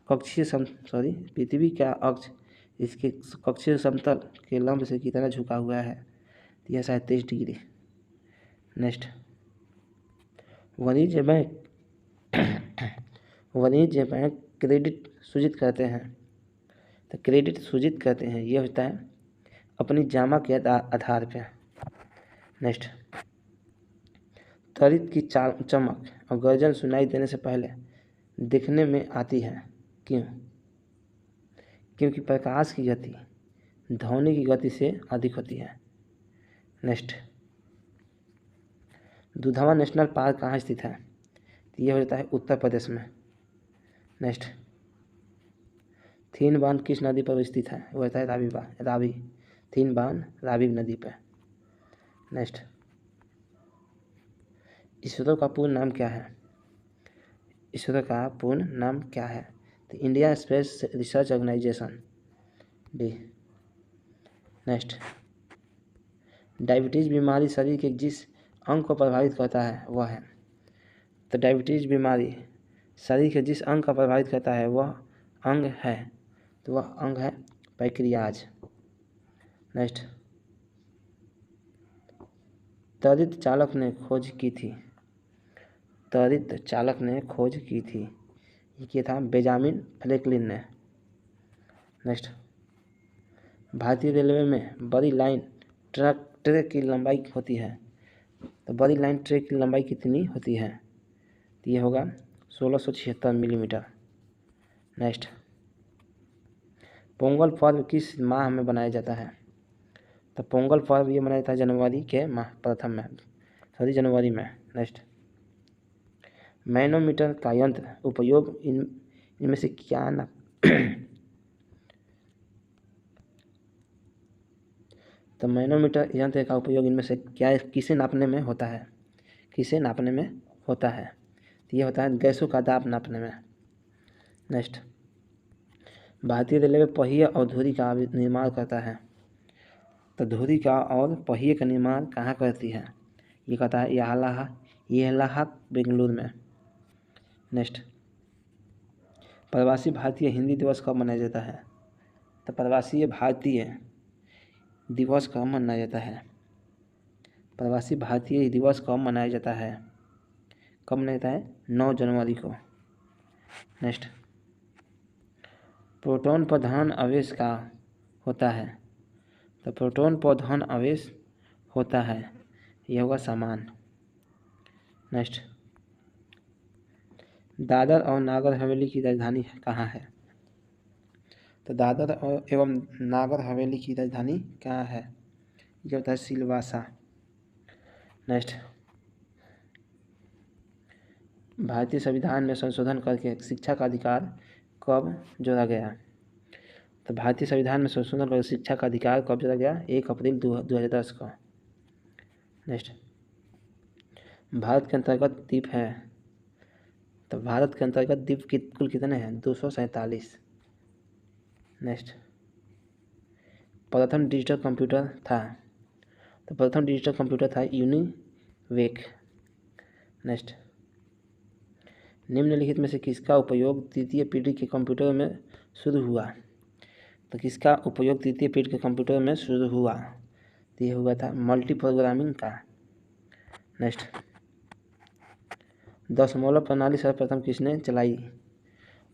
कक्षीय पृथ्वी का अक्ष इसके कक्षीय समतल के लंब से कितना झुका हुआ है? तो यह 37 डिग्री। नेक्स्ट, वाणिज्य बैंक क्रेडिट सूचित करते हैं, तो क्रेडिट सूचित करते हैं ये होता है अपनी जमा के आधार पर। नेक्स्ट, त्वरित की चमक और गर्जन सुनाई देने से पहले दिखने में आती है, क्यों? क्योंकि प्रकाश की गति ध्वनि की गति से अधिक होती है। नेक्स्ट, दुधवा नेशनल पार्क कहाँ स्थित है? तो यह होता है उत्तर प्रदेश में। नेक्स्ट, थीन बांध किस नदी पर स्थित है? वो होता है रावी। थीन बांध रावी नदी पर। नेक्स्ट, इसरो का पूर्ण नाम क्या है? इसरो का पूर्ण नाम क्या है? तो India space research organisation, D. Next, diabetes बीमारी शरीर के जिस अंग को प्रभावित करता है वह है? तो डायबिटीज़ बीमारी शरीर के जिस अंग का प्रभावित करता है वह अंग है, तो वह अंग है पैक्रियाज। नेक्स्ट, त्वरित चालक ने खोज की थी? त्वरित चालक ने खोज की थी, ये किया था बेंजामिन फ्रैंकलिन ने। नेक्स्ट, भारतीय रेलवे में बड़ी लाइन ट्रैक की लंबाई होती है, तो बड़ी लाइन ट्रैक की लंबाई कितनी होती है? तो ये होगा 1676 मिलीमीटर। नेक्स्ट, पोंगल पर्व किस माह में बनाया जाता है? तो पोंगल पर्व ये मनाया जाता है जनवरी के माह प्रथम में, जनवरी में। नेक्स्ट, मैनोमीटर का यंत्र उपयोग इनमें से क्या ना तो मैनोमीटर यंत्र का उपयोग इनमें से क्या किसे नापने में होता है? किसे नापने में होता है? तो ये होता है गैसों का दाब नापने में। नेक्स्ट, भारतीय रेलवे पहिए और धुरी का निर्माण करता है, तो धुरी का और पहिए का निर्माण कहाँ करती है? ये कहता है इलाहाबाद बेंगलुरु में। नेक्स्ट, प्रवासी भारतीय हिंदी दिवस कब मनाया जाता है? तो प्रवासी भारतीय दिवस कब मनाया जाता है? प्रवासी भारतीय दिवस कब मनाया जाता है? कब मनाया जाता है? 9 जनवरी को। नेक्स्ट, प्रोटॉन प्रधान आवेश का होता है, तो प्रोटॉन प्रधान आवेश होता है, यह होगा समान। नेक्स्ट, दादर और नागर हवेली की राजधानी कहाँ है? तो दादर एवं नागर हवेली की राजधानी कहाँ है? ये होता है सिलवासा। नेक्स्ट, भारतीय संविधान में संशोधन करके शिक्षा का अधिकार कब जोड़ा गया? तो भारतीय संविधान में संशोधन करके शिक्षा का अधिकार कब जोड़ा गया? 1 अप्रैल 2010 को। नेक्स्ट, भारत के अंतर्गत द्वीप है, तो भारत के अंतर्गत द्वीप कुल कितने हैं? 247। नेक्स्ट, प्रथम डिजिटल कंप्यूटर था, तो प्रथम डिजिटल कंप्यूटर था यूनिवेक। नेक्स्ट, निम्नलिखित में से किसका उपयोग तृतीय पीढ़ी के कंप्यूटर में शुरू हुआ? तो किसका उपयोग तृतीय पीढ़ी के कंप्यूटर में शुरू हुआ? तो ये हुआ था मल्टी प्रोग्रामिंग का। नेक्स्ट, दशमलव प्रणाली सर्वप्रथम किसने चलाई?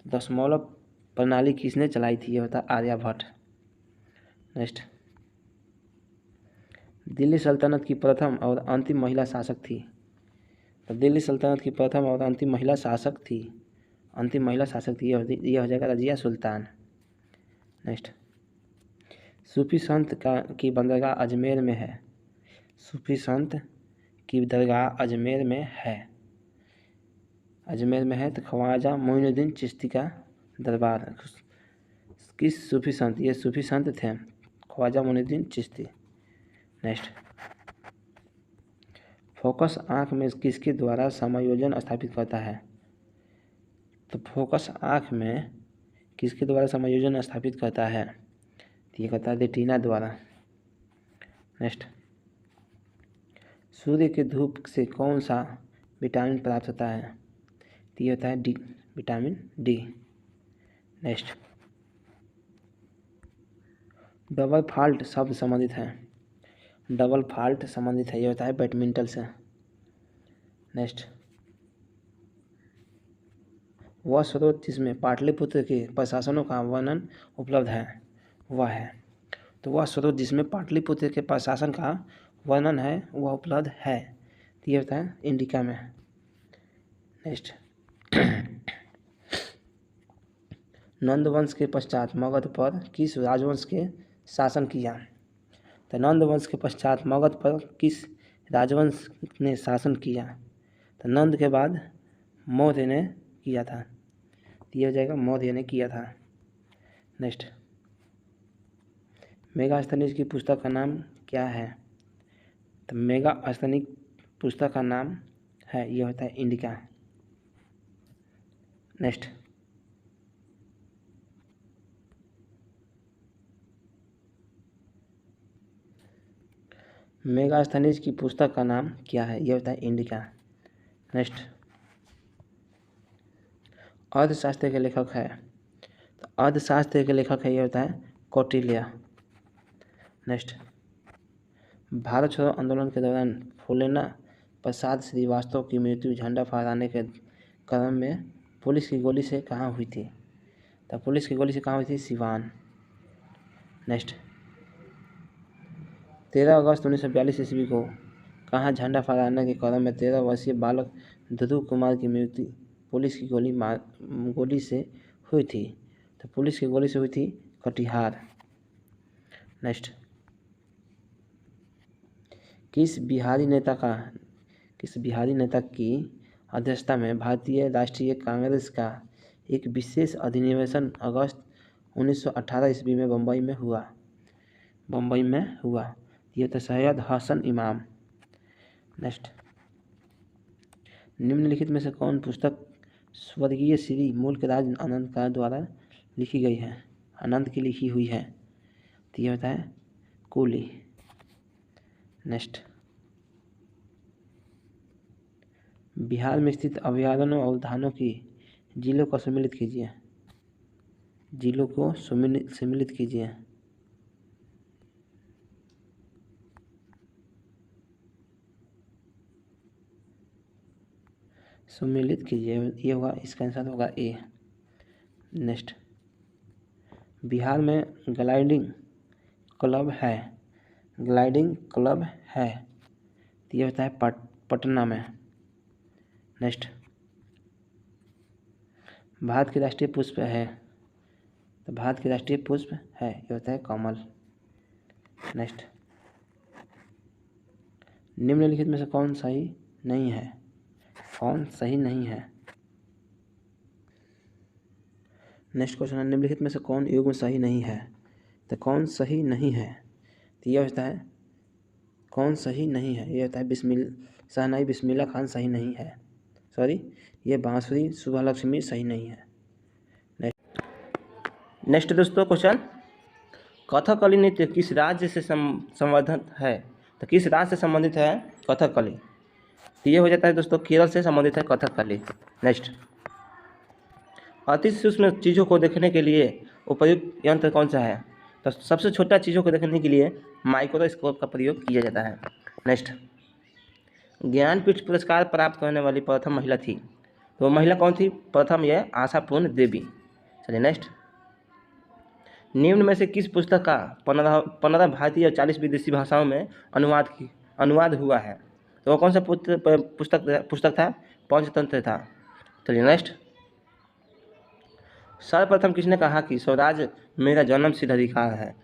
दशमलव प्रणाली किसने चलाई थी? ये होता आर्यभट्ट। नेक्स्ट, दिल्ली सल्तनत की प्रथम और अंतिम महिला शासक थी, तो दिल्ली सल्तनत की प्रथम और अंतिम महिला शासक थी, ये हो जाएगा रजिया सुल्तान। नेक्स्ट, सूफी संत की बंदरगाह अजमेर में है, सूफी संत की दरगाह अजमेर में है, तो ख्वाजा मोइनुद्दीन चिश्ती का दरबार। किस सूफी संत? ये सूफी संत थे ख्वाजा मोइनुद्दीन चिश्ती। नेक्स्ट, फोकस आँख में किसके द्वारा समायोजन स्थापित करता है? तो फोकस आँख में किसके द्वारा समायोजन स्थापित करता है? तो ये करता है रेटिना द्वारा। नेक्स्ट, सूर्य के धूप से कौन सा विटामिन प्राप्त होता है? तो ये होता है vitamin D. Next, double fault शब्द संबंधित है, डबल फॉल्ट संबंधित है, ये होता है बैडमिंटन से। नेक्स्ट, वह स्रोत जिसमें पाटलिपुत्र के प्रशासनों का वर्णन उपलब्ध है वह है, तो वह स्रोत जिसमें पाटलिपुत्र के प्रशासन का वर्णन है वह उपलब्ध है, तो ये होता है इंडिका में। नेक्स्ट, नंद वंश के पश्चात मगध पर किस राजवंश के शासन किया? तो नंद वंश के पश्चात मगध पर किस राजवंश ने शासन किया? तो नंद के बाद मौर्य ने किया था, तो ये हो जाएगा मौर्य ने किया था। नेक्स्ट, मेगास्थनीज की पुस्तक का नाम क्या है? तो मेगास्थनीज पुस्तक का नाम है, ये होता है इंडिका। नेक्स्ट, मेगास्थनीज की पुस्तक का नाम क्या है? ये होता है इंडिका। नेक्स्ट, अर्थशास्त्र के लेखक है, तो अर्थशास्त्र के लेखक है, ये होता है कौटिल्य। नेक्स्ट, भारत छोड़ो आंदोलन के दौरान फूलेना प्रसाद श्रीवास्तव की मृत्यु झंडा फहराने के क्रम में पुलिस की गोली से कहाँ हुई थी? तो पुलिस की गोली से कहाँ हुई थी? सिवान। नेक्स्ट, 13 अगस्त 1942 ईस्वी को कहाँ झंडा फहराने के क्रम में 13 वर्षीय बालक ध्रुव कुमार की मृत्यु पुलिस की गोली से हुई थी? तो पुलिस की गोली से हुई थी कटिहार। नेक्स्ट, किस बिहारी नेता की अध्यक्षता में भारतीय राष्ट्रीय कांग्रेस का एक विशेष अधिवेशन अगस्त 1918 ईस्वी में बम्बई में हुआ? ये तो सैयद हसन इमाम। नेक्स्ट, निम्नलिखित में से कौन पुस्तक स्वर्गीय श्री मुल्कराज आनंदकर द्वारा लिखी गई है? आनंद की लिखी हुई है, तो ये होता है कूली। नेक्स्ट, बिहार में स्थित अभयारण्यों और उद्यानों की जिलों को सम्मिलित कीजिए। ये होगा, इसका आंसर होगा ए। नेक्स्ट, बिहार में ग्लाइडिंग क्लब है, तो ये होता है पटना में। नेक्स्ट, भारत की राष्ट्रीय पुष्प है, तो भारत की राष्ट्रीय पुष्प है, ये होता है कमल। नेक्स्ट, निम्नलिखित में से कौन सही नहीं है? नेक्स्ट क्वेश्चन है, निम्नलिखित में से कौन युग्म सही नहीं है? तो कौन सही नहीं है, तो यह होता है कौन सही नहीं है, ये होता है शहनाई बिस्मिल्लाह खान सही नहीं है। ये बांसुरी सुभालक्ष्मी सही नहीं है। नेक्स्ट दोस्तों क्वेश्चन, कथकली नृत्य किस राज्य से संबंधित है? तो किस राज्य से संबंधित है कथकली? तो ये हो जाता है दोस्तों केरल से संबंधित है कथकली। नेक्स्ट, अति सूक्ष्म चीज़ों को देखने के लिए उपयुक्त यंत्र कौन सा है? तो सबसे छोटा चीज़ों को देखने के लिए माइक्रोस्कोप का प्रयोग किया जाता है। नेक्स्ट, ज्ञानपीठ पुरस्कार प्राप्त करने वाली प्रथम महिला थी, तो वो महिला कौन थी? प्रथम यह आशापूर्ण देवी। चलिए नेक्स्ट, निम्न में से किस पुस्तक का 15 भारतीय और 40 विदेशी भाषाओं में अनुवाद हुआ है? तो वो कौन सा पुस्तक था? पंचतंत्र था। चलिए नेक्स्ट, सर्वप्रथम किसने कहा कि स्वराज मेरा जन्म सिद्ध अधिकार है?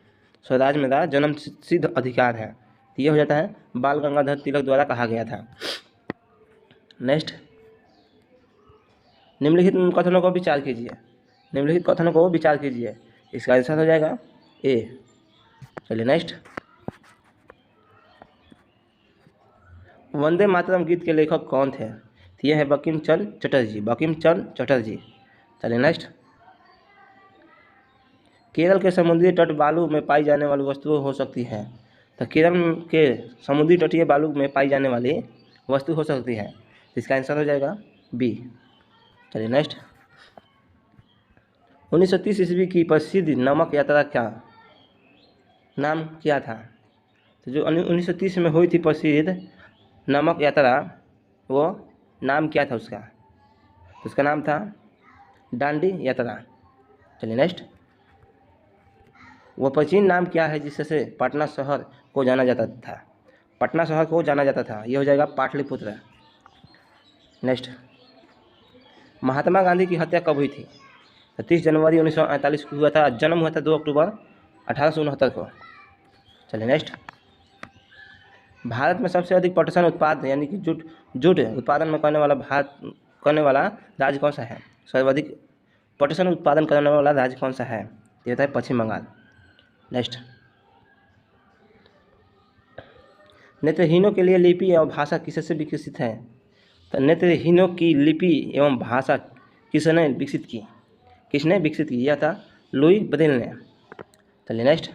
स्वराज मेरा जन्म सिद्ध अधिकार है, तो ये हो जाता है बाल गंगाधर तिलक द्वारा कहा गया था। नेक्स्ट, निम्नलिखित कथनों को विचार कीजिए। इसका आंसर हो जाएगा ए। चलिए नेक्स्ट, वंदे मातरम गीत के लेखक कौन थे? तो यह है बंकिम चंद्र चटर्जी। चलिए नेक्स्ट, केरल के समुद्री तट बालू में पाई जाने वाली वस्तु हो सकती है, तो केरल के समुद्री तटीय बालू में पाई जाने वाली वस्तु हो सकती है, इसका आंसर हो जाएगा बी। चलिए नेक्स्ट, 1930 ईस्वी की प्रसिद्ध नमक यात्रा का नाम क्या था? तो जो 1930 में हुई थी प्रसिद्ध नमक यात्रा, वो नाम क्या था उसका? तो उसका नाम था डांडी यात्रा। चलिए नेक्स्ट, वह प्राचीन नाम क्या है जिससे पटना शहर को जाना जाता था? ये हो जाएगा पाटलिपुत्र। नेक्स्ट, महात्मा गांधी की हत्या कब हुई थी? 30 जनवरी 1948 को हुआ था। जन्म हुआ था 2 अक्टूबर 1869 को। चलिए नेक्स्ट, भारत में सबसे अधिक पटसन उत्पाद यानी कि जूट उत्पादन में करने वाला राज्य कौन सा है? सर्वाधिक पटसन उत्पादन करने वाला राज्य कौन सा है? ये होता है पश्चिम बंगाल। नेक्स्ट, नेत्रहीनों के लिए लिपि एवं भाषा किससे विकसित है? तो नेत्रहीनों की लिपि एवं भाषा किसने विकसित की? यह था लुई ब्रेल ने। चलिए नेक्स्ट,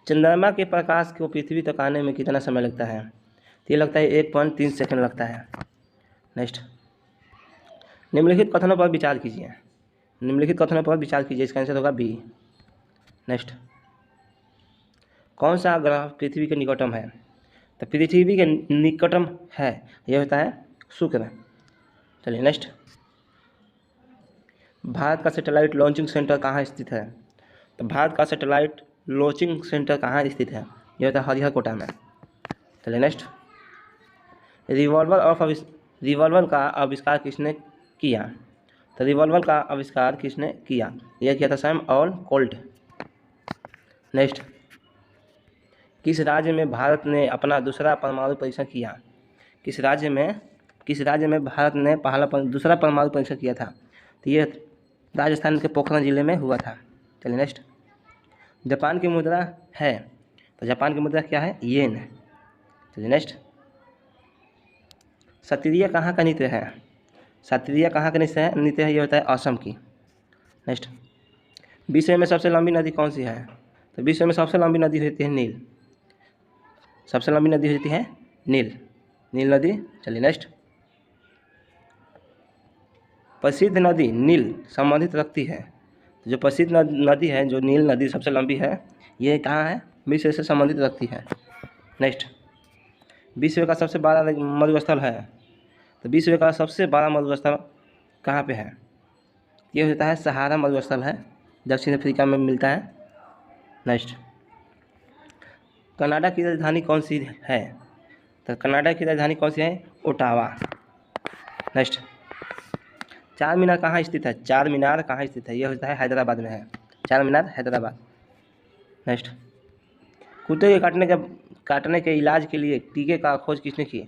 चंद्रमा के प्रकाश को पृथ्वी तक आने में कितना समय लगता है? तो ये लगता है 1.3 सेकंड लगता है। नेक्स्ट, निम्नलिखित कथनों पर विचार कीजिए। इसका आंसर होगा बी। नेक्स्ट, कौन सा ग्रह पृथ्वी के निकटम है? तो पृथ्वी के निकटम है यह होता है शुक्र। चलिए नेक्स्ट, भारत का सैटेलाइट लॉन्चिंग सेंटर कहाँ स्थित है? तो भारत का सैटेलाइट लॉन्चिंग सेंटर कहाँ स्थित है? यह होता है हरिहरकोटा में। चलिए नेक्स्ट, रिवॉल्वर का आविष्कार किसने किया? तो रिवॉल्वर का आविष्कार किसने किया? यह किया था सैम और कोल्ट। नेक्स्ट, किस राज्य में भारत ने अपना दूसरा परमाणु परीक्षण किया? किस राज्य में भारत ने दूसरा परमाणु परीक्षण किया था? तो ये राजस्थान के पोखरण जिले में हुआ था। चलिए नेक्स्ट, जापान की मुद्रा है, तो जापान की मुद्रा क्या है? येन। चलिए नेक्स्ट, सत्रिया कहाँ का नृत्य है? सत्रिया कहाँ का नृत्य है? ये होता है असम की। नेक्स्ट, विश्व में सबसे लंबी नदी कौन सी है? तो विश्व में सबसे लंबी नदी होती है नील। सबसे लंबी नदी होती है नील नदी। चलिए नेक्स्ट, प्रसिद्ध नदी नील संबंधित रखती है। जो प्रसिद्ध नदी है, जो नील नदी सबसे लंबी है, ये कहाँ है? विश्व से संबंधित रखती है। नेक्स्ट, विश्व का सबसे बड़ा मरुस्थल है, तो विश्व का सबसे बड़ा मरुस्थल कहाँ पे है? ये होता है सहारा मरुस्थल है, दक्षिण अफ्रीका में मिलता है। नेक्स्ट, कनाडा की राजधानी कौन सी है? तो कनाडा की राजधानी कौन सी है? ओटावा। नेक्स्ट, चार मीनार कहाँ स्थित है? चार मीनार कहाँ स्थित है? यह होता है हैदराबाद में है, चार मीनार हैदराबाद। नेक्स्ट, कुत्ते के काटने के इलाज के लिए टीके का खोज किसने की?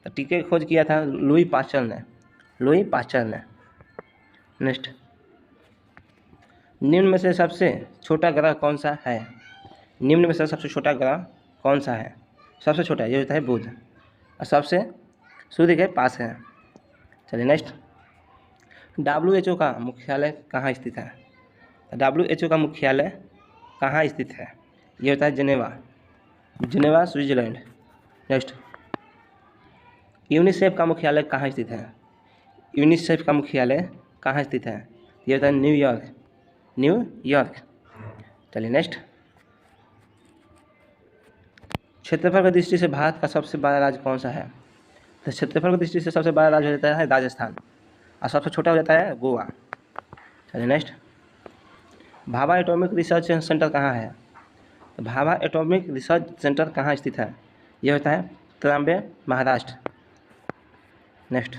तो टीके की खोज किया था लुई पाश्चर ने। नेक्स्ट, निम्न में से सबसे छोटा ग्रह कौन सा है? निम्न में से सबसे छोटा ग्रह कौन सा है? सबसे छोटा ये होता है बुध, और सबसे सूर्य के पास है। चलिए नेक्स्ट, WHO का मुख्यालय कहाँ स्थित है? WHO का मुख्यालय कहाँ स्थित है? ये होता है जिनेवा स्विट्जरलैंड। नेक्स्ट, यूनिसेफ का मुख्यालय कहाँ स्थित है? यूनिसेफ का मुख्यालय कहाँ स्थित है? ये होता है न्यूयॉर्क। चलिए नेक्स्ट, क्षेत्रफल की दृष्टि से भारत का सबसे बड़ा राज्य कौन सा है? तो क्षेत्रफल की दृष्टि से सबसे बड़ा राज्य हो जाता है राजस्थान, और सबसे छोटा हो जाता है गोवा। चलिए next, Bhabha atomic research centre कहाँ है? तो भाभा एटॉमिक रिसर्च सेंटर कहाँ स्थित है? यह होता है त्राम्बे, महाराष्ट्र। नेक्स्ट,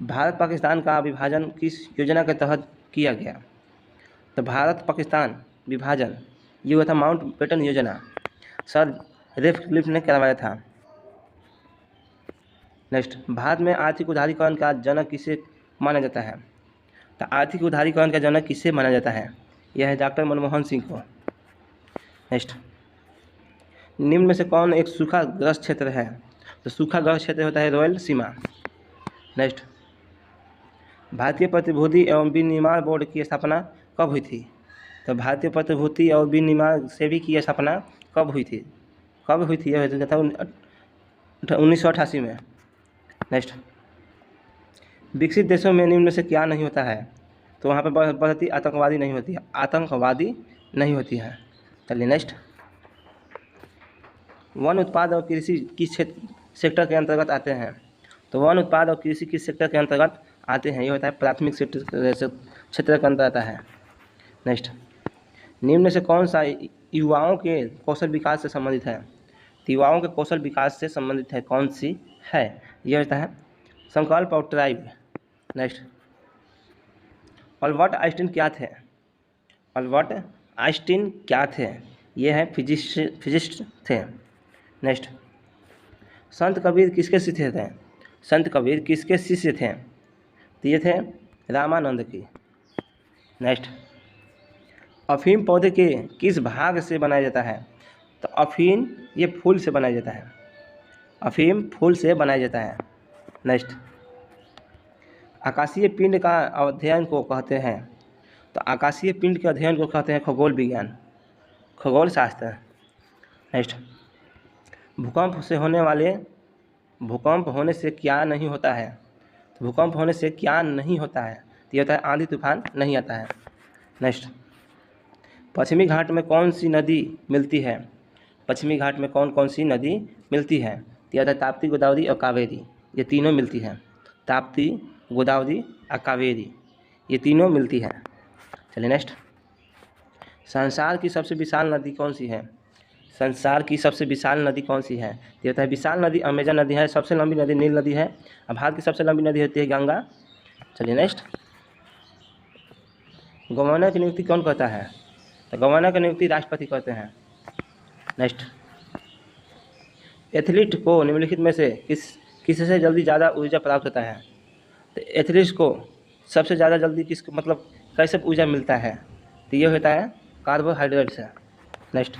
भारत पाकिस्तान का विभाजन किस योजना के तहत किया गया? तो भारत पाकिस्तान विभाजन ये हुआ था माउंटबेटन योजना, सर रेडक्लिफ ने करवाया था। नेक्स्ट, भारत में आर्थिक उदारीकरण का जनक किसे माना जाता है? तो आर्थिक उदारीकरण का जनक किसे माना जाता है? यह है डॉक्टर मनमोहन सिंह को। नेक्स्ट, निम्न में से कौन एक सूखाग्रस्त क्षेत्र है? तो सूखाग्रस्त क्षेत्र होता है रॉयल सीमा। नेक्स्ट, भारतीय प्रतिभूति एवं विनिर्माण बोर्ड की स्थापना कब हुई थी? तो भारतीय प्रतिभूति और विनिर्माण सेबी की स्थापना कब हुई थी? यह था 1988 में। नेक्स्ट, विकसित देशों में निम्न में से क्या नहीं होता है? तो वहाँ पर बढ़ती आतंकवादी नहीं होती है। चलिए नेक्स्ट, वन उत्पाद और कृषि किस सेक्टर के अंतर्गत आते हैं? तो वन उत्पाद और कृषि किस सेक्टर के अंतर्गत आते हैं? ये होता है प्राथमिक क्षेत्र के अंतर्गत आता है। नेक्स्ट, निम्न में से कौन सा युवाओं के कौशल विकास से संबंधित है? तो युवाओं के कौशल विकास से संबंधित है कौन सी है? यह होता है संकल्प और ट्राइब। नेक्स्ट, अल्बर्ट आइंस्टीन क्या थे? ये है फिजिसिस्ट थे। नेक्स्ट, संत कबीर किसके शिष्य थे? तो ये थे रामानंद की। नेक्स्ट, अफीम पौधे के किस भाग से बनाया जाता है? तो अफीम ये फूल से बनाया जाता है। नेक्स्ट, आकाशीय पिंड का अध्ययन को कहते हैं? तो आकाशीय पिंड के अध्ययन को कहते हैं खगोल शास्त्र। नेक्स्ट, भूकंप होने से क्या नहीं होता है? तो भूकंप होने से क्या नहीं होता है? तो ये होता है आंधी तूफान नहीं आता है। नेक्स्ट, पश्चिमी घाट में कौन सी नदी मिलती है? पश्चिमी घाट में कौन कौन सी नदी मिलती है? तो यह है ताप्ती, गोदावरी और कावेरी, ये तीनों मिलती हैं। ताप्ती, गोदावरी और कावेरी, ये तीनों मिलती हैं। चलिए नेक्स्ट, संसार की सबसे विशाल नदी कौन सी है? संसार की सबसे विशाल नदी कौन सी है? तो होता है विशाल नदी अमेजन नदी है, सबसे लंबी नदी नील नदी है, और भारत की सबसे लंबी नदी होती है गंगा। चलिए नेक्स्ट, गवर्नर की नियुक्ति कौन करता है? तो गवर्नर की नियुक्ति राष्ट्रपति करते हैं। नेक्स्ट, एथलीट को निम्नलिखित में से किससे जल्दी ज़्यादा ऊर्जा प्राप्त होता है? तो एथलीट्स को सबसे ज़्यादा जल्दी मतलब कैसे ऊर्जा मिलता है? तो ये होता है कार्बोहाइड्रेट से। नेक्स्ट,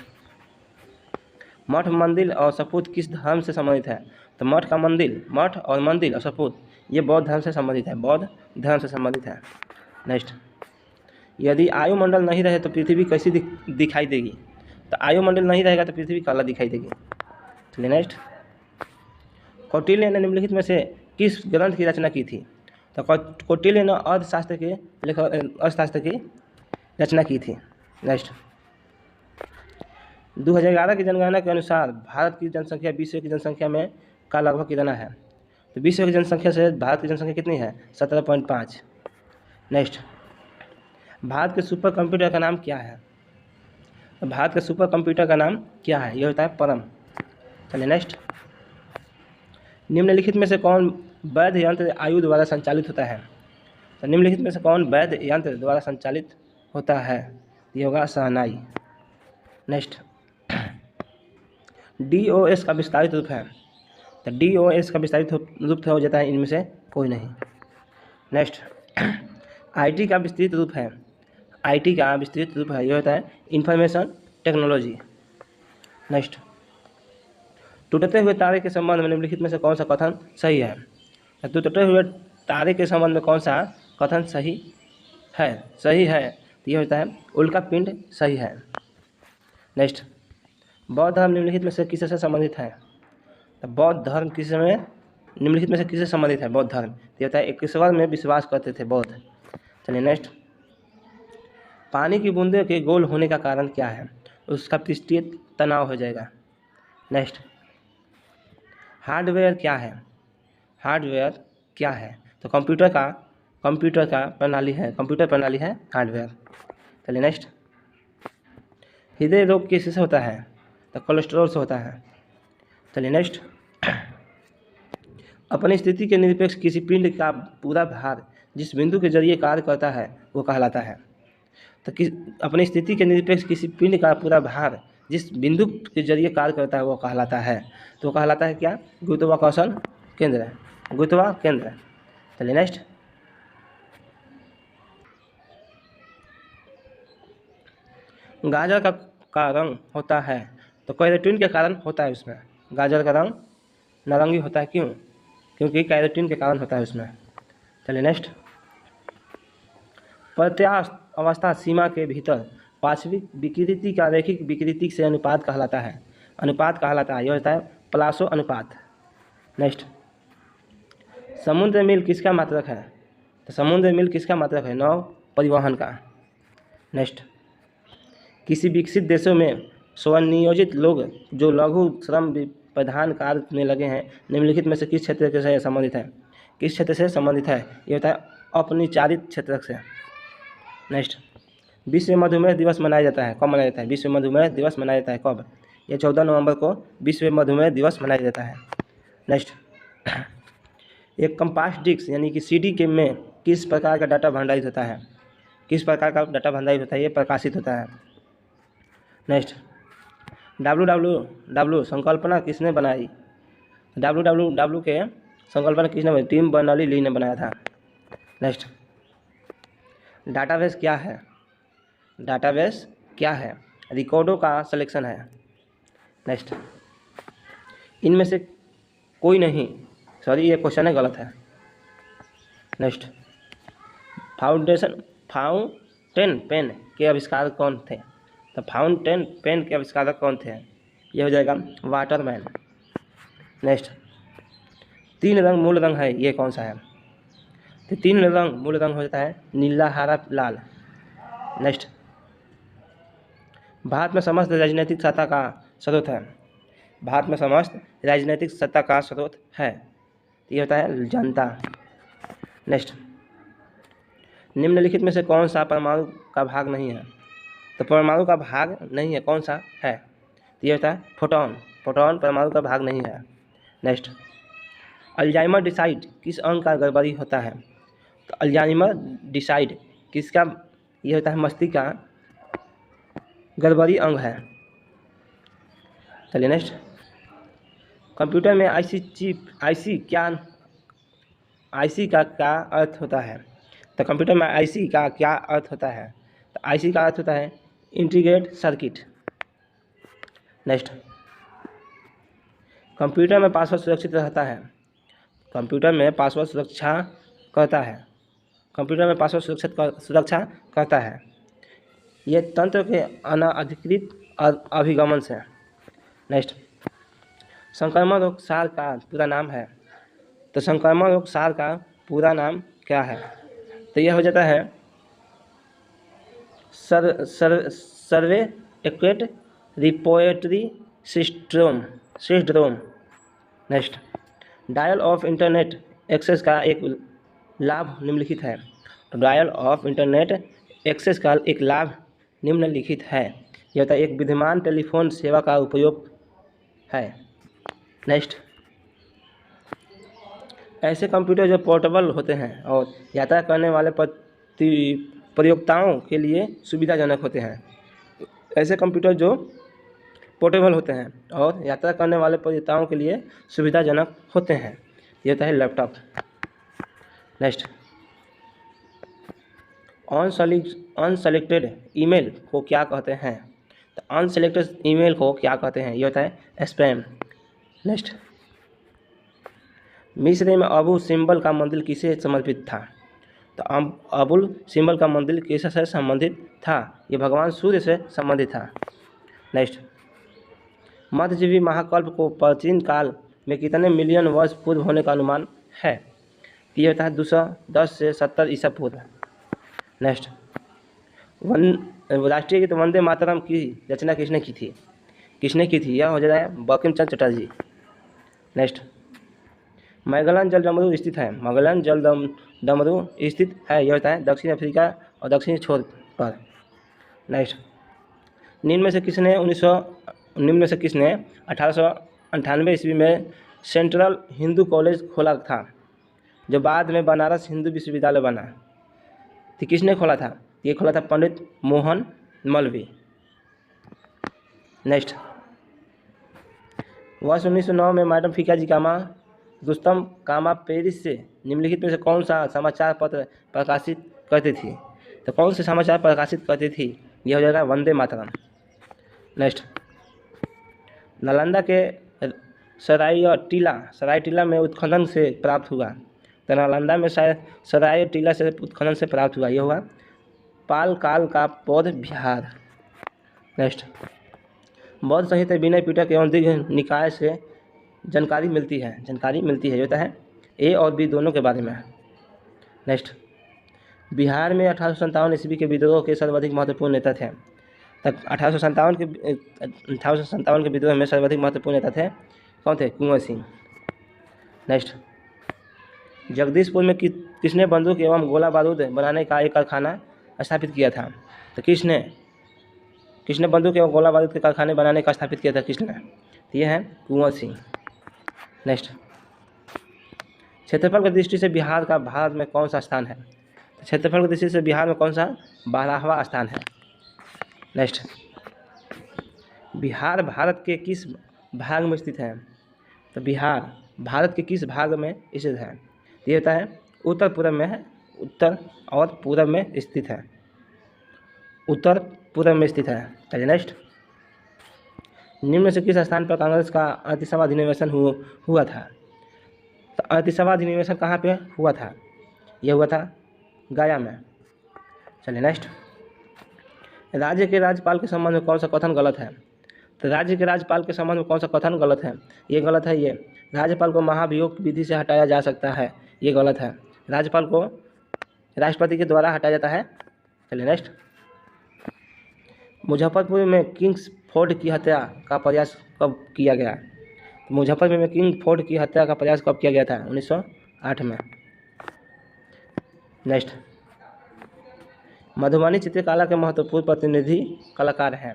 मठ, मंदिर और सपूत किस धर्म से संबंधित है? तो मठ और मंदिर और सपूत ये बौद्ध धर्म से संबंधित है, बौद्ध धर्म से संबंधित है। नेक्स्ट, यदि आयुमंडल नहीं रहे तो पृथ्वी कैसी दिखाई देगी? तो आयुमंडल नहीं रहेगा तो पृथ्वी काला दिखाई देगी। चलिए नेक्स्ट, कौटिल्य ने निम्नलिखित में से किस ग्रंथ की रचना की थी? तो कौटिल्य ने अर्थशास्त्र की रचना की थी। नेक्स्ट, 2011 की जनगणना के अनुसार भारत की जनसंख्या विश्व की जनसंख्या में का लगभग कितना है? तो विश्व की जनसंख्या से भारत की जनसंख्या कितनी है? 17.5। नेक्स्ट, भारत के सुपर कंप्यूटर का नाम क्या है? तो भारत के सुपर कंप्यूटर का नाम क्या है? यह होता है परम। चलिए नेक्स्ट, निम्नलिखित में से कौन वैध यंत्र आयु द्वारा संचालित होता है? तो निम्नलिखित में से कौन वैध यंत्र द्वारा संचालित होता है? ये होगा शहनाई। नेक्स्ट, DOS का विस्तारित रूप है? तो DOS का विस्तारित रूप हो जाता है इनमें से कोई नहीं। नेक्स्ट, IT का विस्तृत रूप है? IT का विस्तृत रूप है, यह होता है इंफॉर्मेशन टेक्नोलॉजी। नेक्स्ट, टूटते हुए तारे के संबंध में निम्नलिखित में से कौन सा कथन सही है? तो टूटे हुए तारे के संबंध में कौन सा कथन सही है? तो यह होता है उल्का पिंड सही है। नेक्स्ट, बौद्ध धर्म निम्नलिखित में से किससे संबंधित है? तो बौद्ध धर्म निम्नलिखित में से किससे संबंधित है? बौद्ध धर्म ये होता है एक ईश्वर में विश्वास करते थे बौद्ध। चलिए नेक्स्ट, पानी की बूंदे के गोल होने का कारण क्या है? उसका पृष्ठीय तनाव हो जाएगा। नेक्स्ट, हार्डवेयर क्या है? हार्डवेयर क्या है? तो कंप्यूटर प्रणाली है हार्डवेयर। चलिए नेक्स्ट, हृदय रोग किससे होता है? तो कोलेस्ट्रॉल से होता है। चलिए नेक्स्ट, अपनी स्थिति के निरपेक्ष किसी पिंड का पूरा भार जिस बिंदु के जरिए कार्य करता है वो कहलाता है? तो अपनी स्थिति के निरपेक्ष किसी पिंड का पूरा भार जिस बिंदु के जरिए कार्य करता है वो कहलाता है? तो वो कहलाता है क्या? गुरुत्वाकर्षण केंद्र, गुरुत्वा केंद्र। चलिए नेक्स्ट, गाजर का रंग होता है तो कैरोटीन के कारण होता है उसमें। गाजर का रंग नारंगी होता है, क्यों? क्योंकि कैरोटीन के कारण होता है उसमें। चलिए नेक्स्ट, प्रत्यास्थ अवस्था सीमा के भीतर पार्श्विक विकृति का रैखिक विकृति से अनुपात कहलाता है। यह होता है प्लासो अनुपात। नेक्स्ट, समुद्र मील किसका मात्रक है? तो समुद्र मील किसका मात्रक है? नौ परिवहन का। नेक्स्ट, किसी विकसित देशों में स्वनियोजित लोग जो लघु श्रम प्रधान कार्य में लगे हैं निम्नलिखित में से किस क्षेत्र से संबंधित है? ये होता है अपनिचारित क्षेत्र से। नेक्स्ट, विश्व मधुमेह दिवस मनाया जाता है, कब मनाया जाता है? विश्व मधुमेह दिवस मनाया जाता है कब? यह 14 नवंबर को विश्व मधुमेह दिवस मनाया जाता है। नेक्स्ट, एक कंपास डिस्क यानी कि CD के में किस प्रकार का डाटा भंडारित होता है? ये प्रकाशित होता है। नेक्स्ट, WWW संकल्पना किसने बनाई? WWW के संकल्पना किसने बनाई? टिम बर्नर्स-ली ने बनाया था। नेक्स्ट, डाटाबेस क्या है? रिकॉर्डों का सिलेक्शन है। नेक्स्ट, इनमें से कोई नहीं, सॉरी ये क्वेश्चन है, गलत है। नेक्स्ट, फाउंटेन पेन के आविष्कारक कौन थे? तो फाउंटेन पेन के आविष्कारक कौन थे? ये हो जाएगा वाटरमैन। नेक्स्ट, 3 रंग मूल रंग है, ये कौन सा है? तो 3 रंग मूल रंग हो जाता है नीला, हरा, लाल। नेक्स्ट, भारत में समस्त राजनीतिक सत्ता का स्रोत है। भारत में समस्त राजनीतिक सत्ता का स्रोत है, ये होता है जनता। नेक्स्ट, निम्नलिखित में से कौन सा परमाणु का भाग नहीं है? तो परमाणु का भाग नहीं है, कौन सा है? तो ये होता है फोटोन। फोटोन परमाणु का भाग नहीं है। नेक्स्ट, अल्जाइमर डिसाइड किस अंग का गड़बड़ी होता है? तो अल्जाइमर डिसाइड किसका, ये होता है मस्तिष्क का गड़बड़ी अंग है। चलिए नेक्स्ट, कंप्यूटर में आईसी चिप, आईसी का क्या अर्थ होता है? तो कंप्यूटर में आईसी का क्या अर्थ होता है? तो आईसी का अर्थ होता है इंटीग्रेटेड सर्किट। नेक्स्ट, कंप्यूटर में पासवर्ड सुरक्षित रहता है। कंप्यूटर में पासवर्ड सुरक्षा करता है। कंप्यूटर में पासवर्ड सुरक्षा करता है। ये तंत्र के अनाधिकृत अभिगमन से। नेक्स्ट, संक्रमण रोग सार का पूरा नाम है। तो संक्रमण रोग सार का पूरा नाम क्या है? तो यह हो जाता है severe acute respiratory syndrome. Next, dial of internet access का एक लाभ निम्नलिखित है। तो डायल ऑफ इंटरनेट एक्सेस का एक लाभ निम्नलिखित है। यह होता है एक विद्यमान टेलीफोन सेवा का उपयोग है। नेक्स्ट, ऐसे कंप्यूटर जो पोर्टेबल होते हैं और यात्रा करने वाले प्रयोक्ताओं के लिए सुविधाजनक होते हैं। ऐसे कंप्यूटर जो पोर्टेबल होते हैं और यात्रा करने वाले प्रयोक्ताओं के लिए सुविधाजनक होते हैं, ये होता है लैपटॉप। नेक्स्ट, अनसेलेक्टेड ईमेल को क्या कहते हैं? तो अनसेलेक्टेड ईमेल को क्या कहते हैं? ये होता है स्पैम। नेक्स्ट, मिस्र में अबू सिम्बल का मंदिर किसे समर्पित था? तो अबुल सिम्बल का मंदिर किससे संबंधित था? ये भगवान सूर्य से संबंधित था। नेक्स्ट, मध्यजीवी महाकल्प को प्राचीन काल में कितने मिलियन वर्ष पूर्व होने का अनुमान है? ये होता है 210 से 70 ईसा पूर्व। नेक्स्ट, राष्ट्रीय गीत वंदे मातरम की रचना किसने की थी? यह हो जाता है बंकिम चंद्र चटर्जी। नेक्स्ट, मैगलन जलडमरू स्थित है। मैगलन जलडमरू स्थित है, यह होता है दक्षिण अफ्रीका और दक्षिणी छोर पर। नेक्स्ट, निम्न में से किसने 1898 ईस्वी में सेंट्रल हिंदू कॉलेज खोला था, जो बाद में बनारस हिंदू विश्वविद्यालय बना? तो किसने खोला था? ये खोला था पंडित मोहन मौलवी। नेक्स्ट, वर्ष 1909 में मैडम फिकाजी कामा रुस्तम कामा पेरिस से निम्नलिखित में से कौन सा समाचार पत्र प्रकाशित करती थी? तो कौन से समाचार प्रकाशित करती थी? यह हो जाएगा वंदे मातरम। नेक्स्ट, नालंदा के सरायटीला में उत्खनन से प्राप्त हुआ। तो नालंदा में सरायटीला से उत्खनन से प्राप्त हुआ, यह हुआ पाल काल का बौद्ध विहार। नेक्स्ट, बौद्ध संहिता विनय पिटक एवं दीर्घ निकाय से जानकारी मिलती है, ये होता है ए और बी दोनों के बारे में। नेक्स्ट, बिहार में 1857 ईस्वी के विद्रोह के सर्वाधिक महत्वपूर्ण नेता थे। तक 1857 के विद्रोह में सर्वाधिक महत्वपूर्ण नेता थे, कौन थे? कुंवर सिंह। नेक्स्ट, जगदीशपुर में किसने बंदूक एवं गोला बारूद बनाने का एक कारखाना स्थापित किया था? तो किसने बंदूक एवं गोला बारूद के कारखाने बनाने का स्थापित किया था? किसने? तो ये है कुंवर सिंह। नेक्स्ट, क्षेत्रफल की दृष्टि से बिहार का भारत में कौन सा स्थान है? तो क्षेत्रफल की दृष्टि से बिहार में कौन सा 12वां स्थान है? नेक्स्ट, बिहार भारत के किस भाग में स्थित है? तो बिहार भारत के किस भाग में स्थित है? ये होता है उत्तर पूर्व में है, उत्तर और पूर्व में स्थित है, उत्तर पूर्व में स्थित है। चलिए नेक्स्ट, निम्न में से किस स्थान पर कांग्रेस का 38वां अधिवेशन हुआ था? तो 38वां अधिवेशन कहाँ पे हुआ था? यह हुआ था गया में। चलिए नेक्स्ट, राज्य के राज्यपाल के संबंध में कौन सा कथन गलत है? तो राज्य के राज्यपाल के संबंध में कौन सा कथन गलत है? ये गलत है। ये राज्यपाल को महाभियोग विधि से हटाया जा सकता है, ये गलत है। राज्यपाल को राष्ट्रपति के द्वारा हटाया जाता है। चलिए नेक्स्ट, मुजफ्फरपुर में किंग्स फोर्ड की हत्या का प्रयास कब किया गया? तो मुजफ्फरपुर में किंग फोर्ड की हत्या का प्रयास कब किया गया था? 1908 में। नेक्स्ट, मधुबनी चित्रकला के महत्वपूर्ण प्रतिनिधि कलाकार हैं।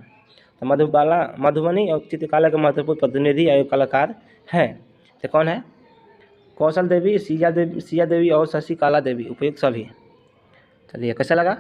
तो मधुबनी और चित्रकला के महत्वपूर्ण प्रतिनिधि और कलाकार हैं। तो कौन है? कौशल देवी, सिया देवी और शशि कला देवी, उपयुक्त सभी। चलिए, कैसा लगा?